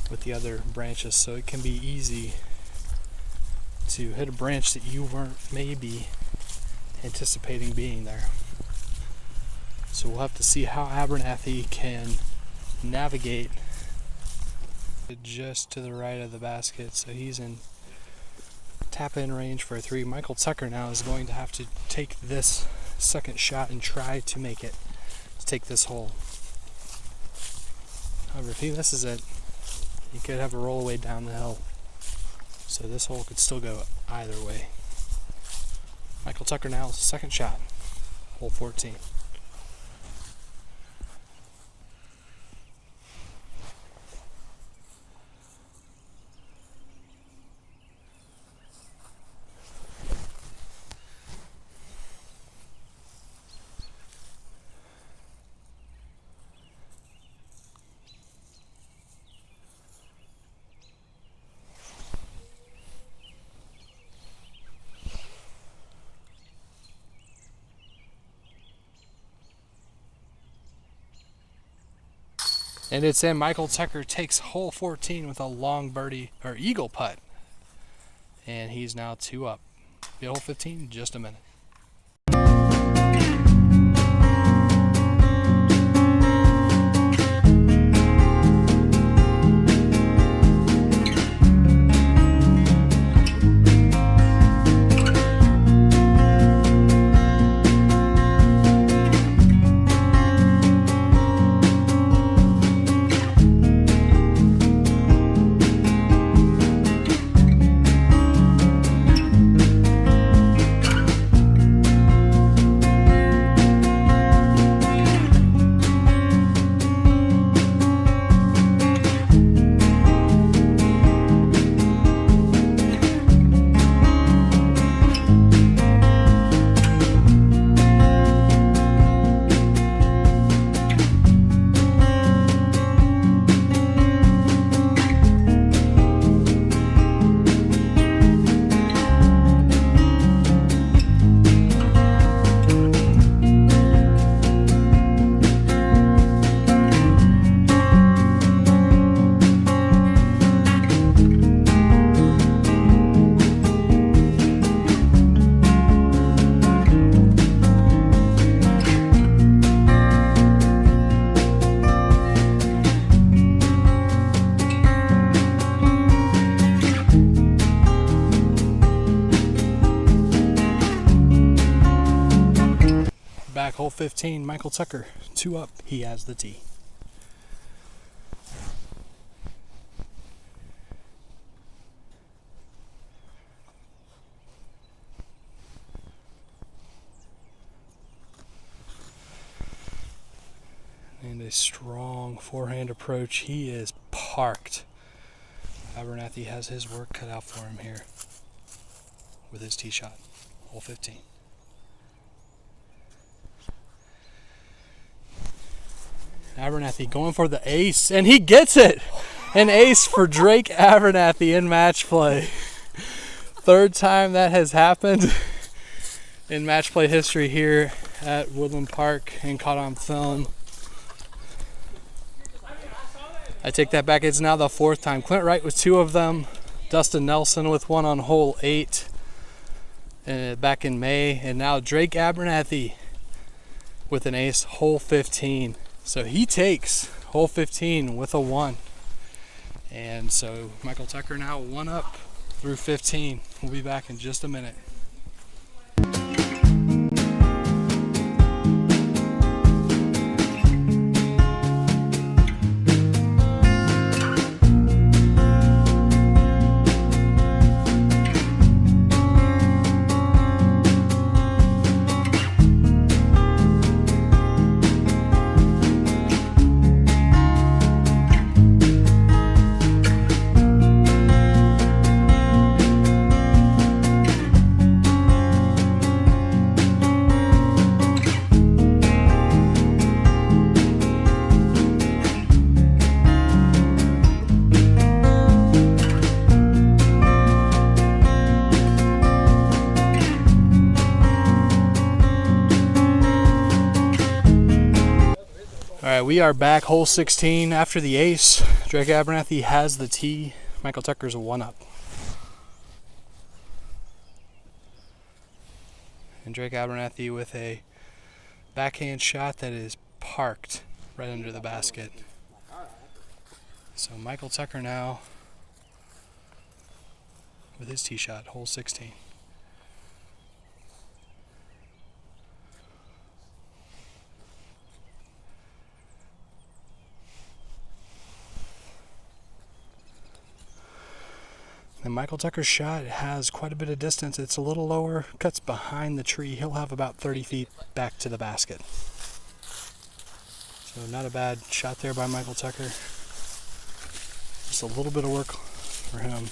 with the other branches. So it can be easy to hit a branch that you weren't maybe anticipating being there. So we'll have to see how Abernathy can navigate just to the right of the basket. So he's in tap-in range for a 3. Michael Tucker now is going to have to take this second shot and try to make it to take this hole. However, if he misses it, he could have a rollaway down the hill. So this hole could still go either way. Michael Tucker now with the second shot, hole 14. And it's in. Michael Tucker takes hole 14 with a long birdie or eagle putt. And he's now 2 up. Be hole 15 in just a minute. Back hole 15, Michael Tucker, 2 up, he has the tee. And a strong forehand approach. He is parked. Abernathy has his work cut out for him here with his tee shot, hole 15. Abernathy going for the ace, and he gets it! An ace for Drake Abernathy in match play. Third time that has happened. in match play history here at Woodland Park and caught on film. I take that back. It's now the 4th time. Clint Wright with 2 of them. Dustin Nelson with 1 on hole 8 back in May. And now Drake Abernathy with an ace, hole 15. So he takes hole 15 with a 1. And so Michael Tucker now 1 up through 15. We'll be back in just a minute. Alright, we are back, hole 16 after the ace. Drake Abernathy has the tee. Michael Tucker's a 1 up. And Drake Abernathy with a backhand shot that is parked right under the basket. So Michael Tucker now with his tee shot, hole 16. And Michael Tucker's shot has quite a bit of distance. It's a little lower, cuts behind the tree. He'll have about 30 feet back to the basket. So not a bad shot there by Michael Tucker. Just a little bit of work for him.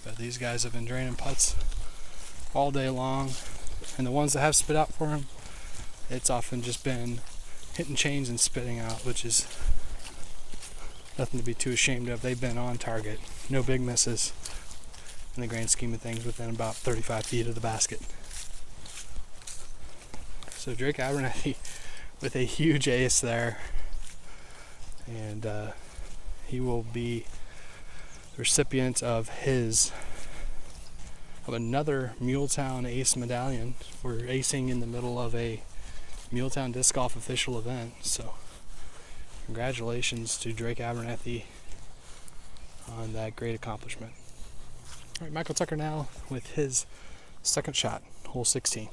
But these guys have been draining putts all day long. And the ones that have spit out for him, it's often just been hitting chains and spitting out, which is nothing to be too ashamed of. They've been on target. No big misses in the grand scheme of things within about 35 feet of the basket. So Drake Abernathy with a huge ace there. And he will be the recipient of another Muletown Ace medallion for acing in the middle of a Muletown Disc Golf official event. So congratulations to Drake Abernathy on that great accomplishment. All right, Michael Tucker now with his second shot, hole 16.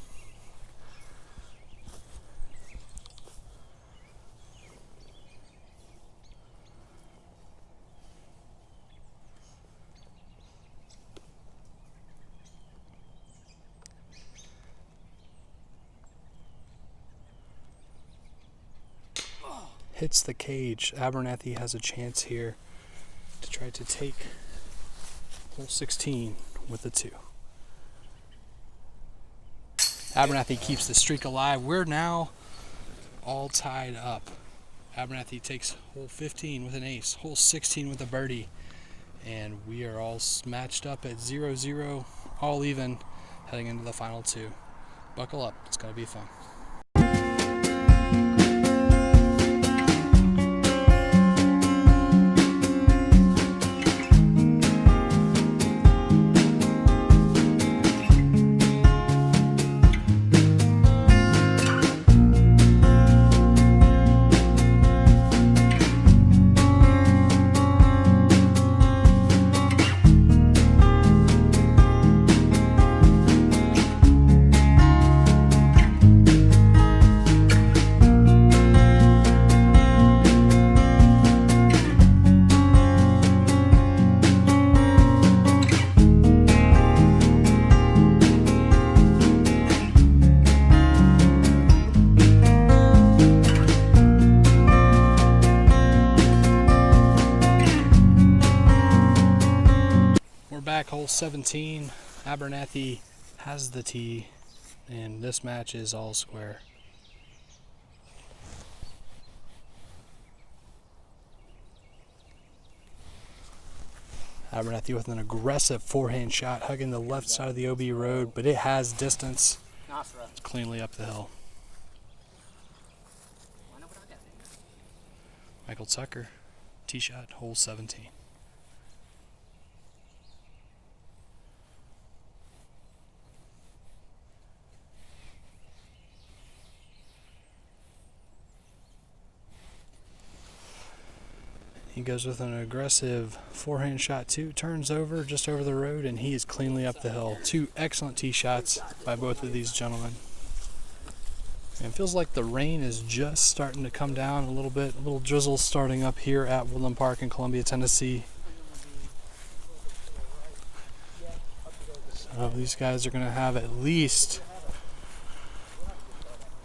Hits the cage. Abernathy has a chance here to try to take hole 16 with a 2. Abernathy keeps the streak alive. We're now all tied up. Abernathy takes hole 15 with an ace, hole 16 with a birdie, and we are all matched up at 0-0, all even, heading into the final 2. Buckle up, it's going to be fun. Hole 17, Abernathy has the tee, and this match is all square. Abernathy with an aggressive forehand shot, hugging the left side of the OB road, but it has distance. Nice, bro. It's cleanly up the hill. Michael Tucker, tee shot, hole 17. He goes with an aggressive forehand shot too, turns over just over the road, and he is cleanly up the hill. Two excellent tee shots by both of these gentlemen. And it feels like the rain is just starting to come down a little bit. A little drizzle starting up here at Woodland Park in Columbia, Tennessee. So these guys are going to have at least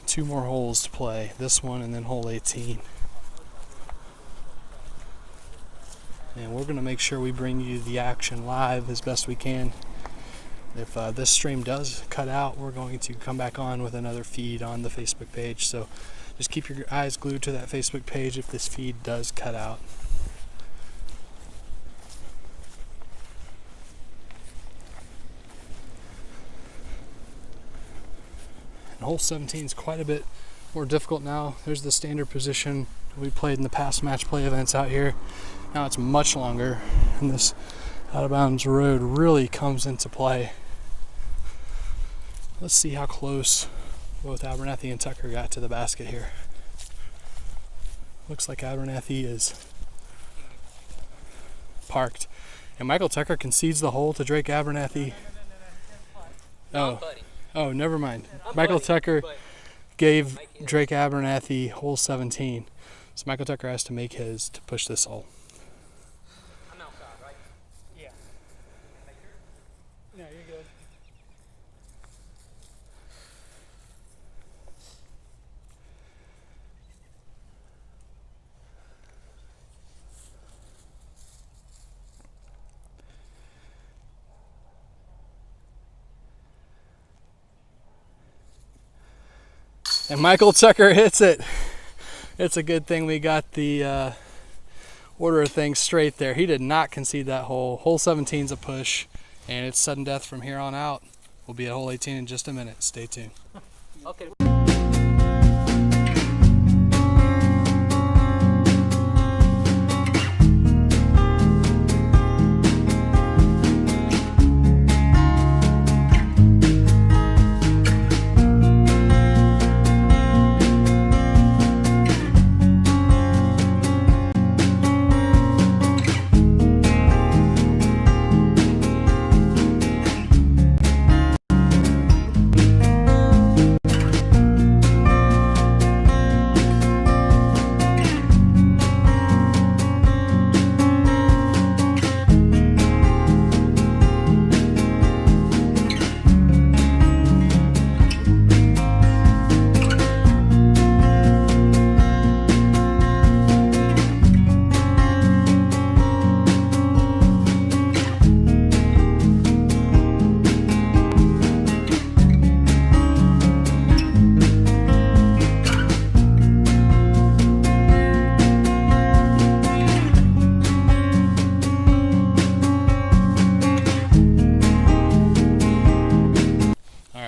2 more holes to play. This one and then hole 18. And we're going to make sure we bring you the action live as best we can. If this stream does cut out, we're going to come back on with another feed on the Facebook page. So just keep your eyes glued to that Facebook page if this feed does cut out. And hole 17 is quite a bit more difficult now. There's the standard position we played in the past match play events out here. Now it's much longer, and this out of bounds road really comes into play. Let's see how close both Abernathy and Tucker got to the basket here. Looks like Abernathy is parked. And Michael Tucker concedes the hole to Drake Abernathy. Oh, never mind. Michael Tucker gave Drake Abernathy hole 17. So Michael Tucker has to make his to push this hole. I'm outside, right? Yeah. No, you're good. And Michael Tucker hits it. It's a good thing we got the order of things straight there. He did not concede that hole. Hole 17's a push, and it's sudden death from here on out. We'll be at hole 18 in just a minute. Stay tuned. Okay.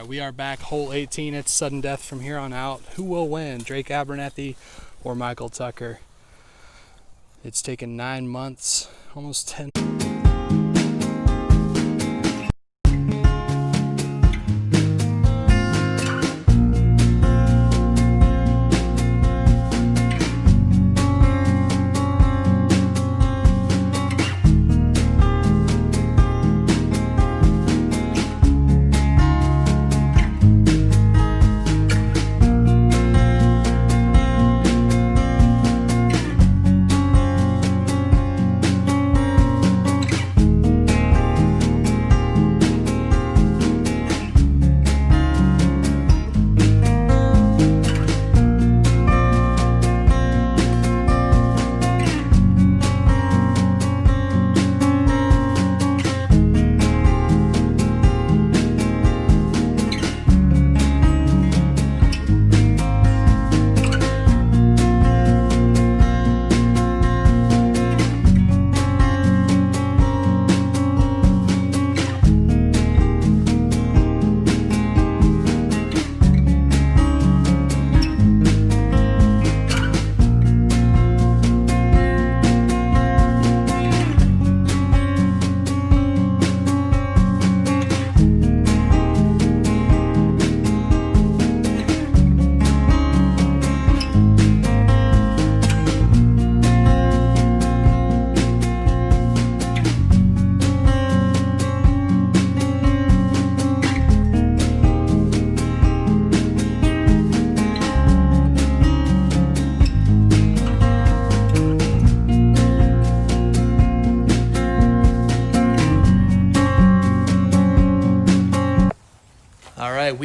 We are back, hole 18. It's sudden death from here on out. Who will win, Drake Abernathy or Michael Tucker? It's taken 9 months, almost 10.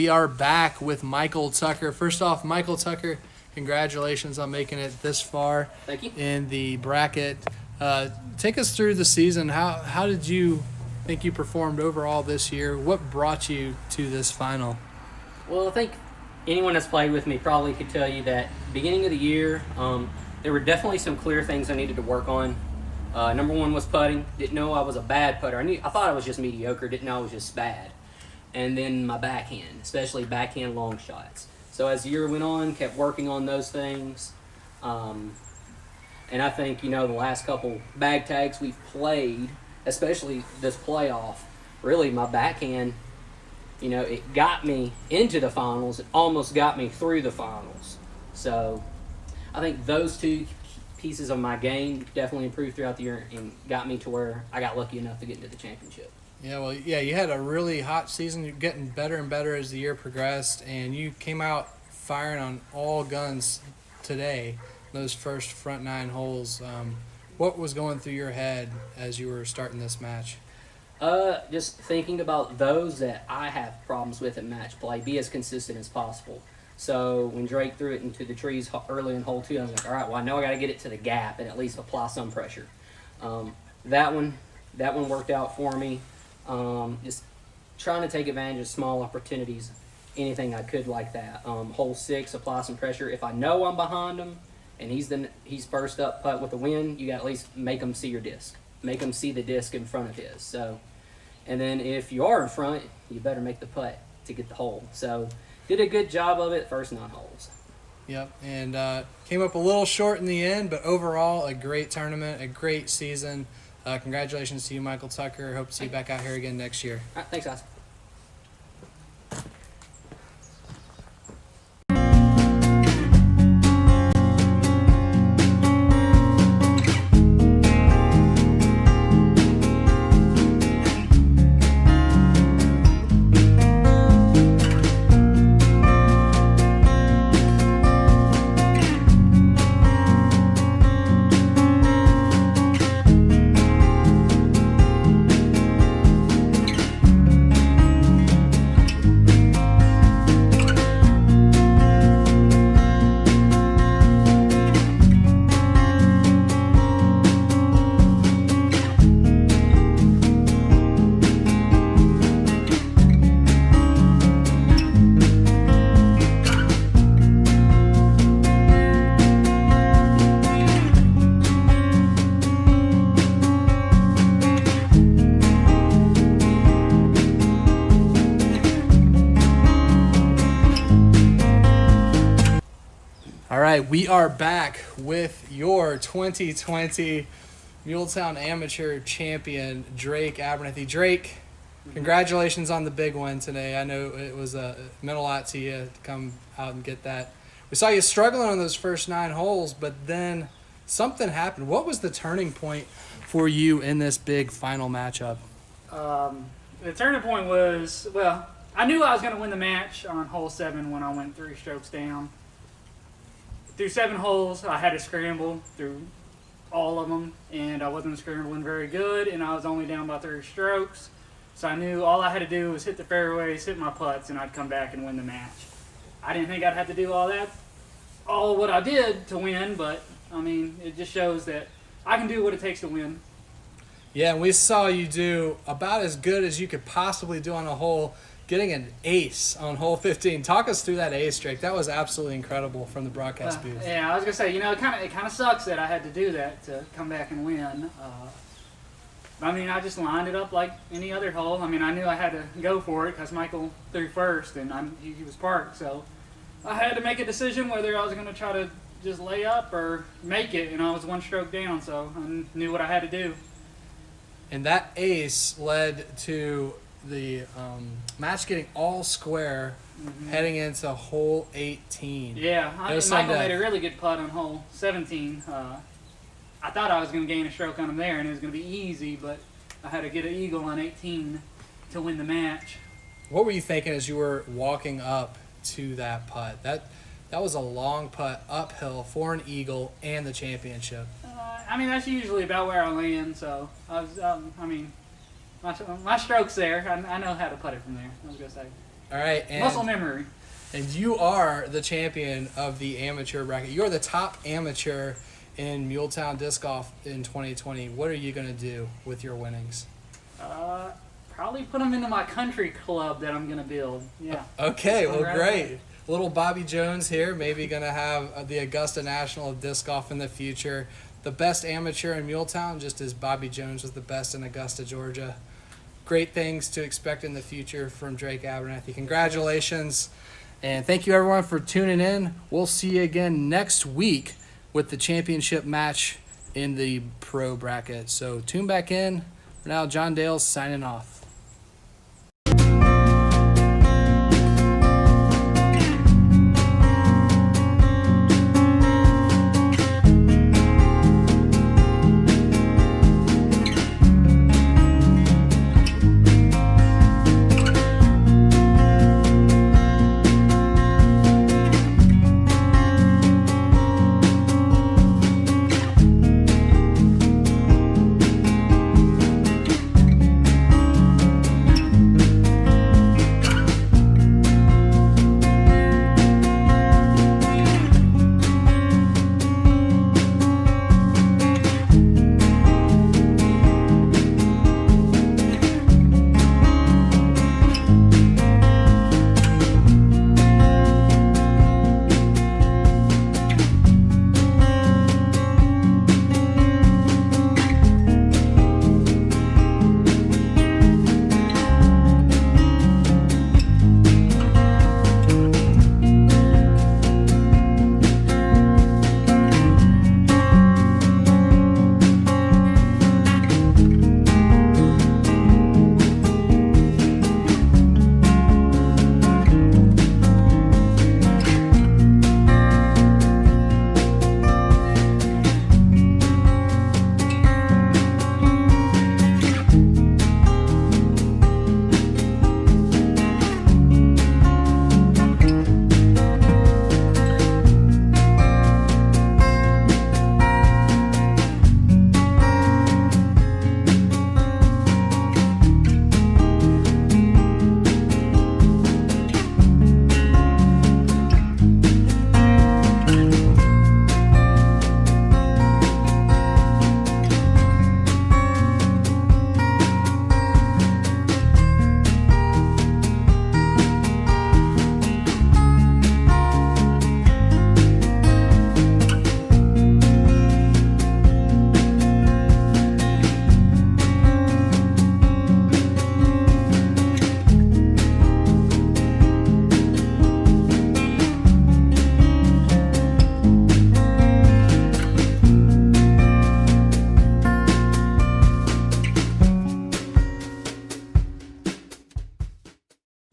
we are back with Michael Tucker. First off, Michael Tucker, congratulations on making it this far. Thank you. In the bracket. Take us through the season. How did you think you performed overall this year? What brought you to this final? Well, I think anyone that's played with me probably could tell you that beginning of the year, there were definitely some clear things I needed to work on. Number one was putting. Didn't know I was a bad putter. I thought I was just mediocre. Didn't know I was just bad. And then my backhand, especially backhand long shots. So as the year went on, kept working on those things. And I think, the last couple bag tags we've played, especially this playoff, really my backhand, it got me into the finals. It almost got me through the finals. So I think those two pieces of my game definitely improved throughout the year and got me to where I got lucky enough to get into the championship. Yeah, you had a really hot season. You're getting better and better as the year progressed, and you came out firing on all guns today, those first front 9 holes. What was going through your head as you were starting this match? Just thinking about those that I have problems with in match play, be as consistent as possible. So when Drake threw it into the trees early in hole 2, I was like, all right, well, I know I got to get it to the gap and at least apply some pressure. That one worked out for me. Just trying to take advantage of small opportunities, anything I could like that. Hole 6, apply some pressure. If I know I'm behind him and he's first up putt with the wind, you got to at least make him see your disc. Make him see the disc in front of his. So, and then if you are in front, you better make the putt to get the hole. So did a good job of it first 9 holes. Yep, and came up a little short in the end, but overall a great tournament, a great season. Congratulations to you, Michael Tucker. Hope to see you back out here again next year. All right, thanks, guys. All right, we are back with your 2020 Muletown Amateur Champion, Drake Abernathy. Drake, congratulations on the big win today. I know it meant a lot to you to come out and get that. We saw you struggling on those first 9 holes, but then something happened. What was the turning point for you in this big final matchup? The turning point was, I knew I was going to win the match on hole 7 when I went 3 strokes down. Through 7 holes, I had to scramble through all of them, and I wasn't scrambling very good, and I was only down by 3 strokes. So I knew all I had to do was hit the fairways, hit my putts, and I'd come back and win the match. I didn't think I'd have to do all what I did to win, but, it just shows that I can do what it takes to win. Yeah, and we saw you do about as good as you could possibly do on a hole, getting an ace on hole 15. Talk us through that ace, Drake. That was absolutely incredible from the broadcast booth. Yeah, I was gonna say, it kind of sucks that I had to do that to come back and win. I just lined it up like any other hole. I knew I had to go for it because Michael threw first and he was parked. So I had to make a decision whether I was gonna try to just lay up or make it, and I was 1 stroke down, so I knew what I had to do. And that ace led to the match getting all square heading into hole 18. Yeah, Michael made a really good putt on hole 17. I thought I was going to gain a stroke on him there, and it was going to be easy, but I had to get an eagle on 18 to win the match. What were you thinking as you were walking up to that putt? That was a long putt uphill for an eagle and the championship. That's usually about where I land, so I was, my stroke's there. I know how to putt it from there, I was going to say. All right, Muscle and, memory. and you are the champion of the amateur bracket. You are the top amateur in Muletown Disc Golf in 2020. What are you going to do with your winnings? Probably put them into my country club that I'm gonna build. Yeah. Okay, well, Right. great. Little Bobby Jones here, maybe going to have the Augusta National of Disc Golf in the future. The best amateur in Muletown, just as Bobby Jones was the best in Augusta, Georgia. Great things to expect in the future from Drake Abernathy. Congratulations. And thank you, everyone, for tuning in. We'll see you again next week with the championship match in the pro bracket. So tune back in. For now, John Dale's signing off.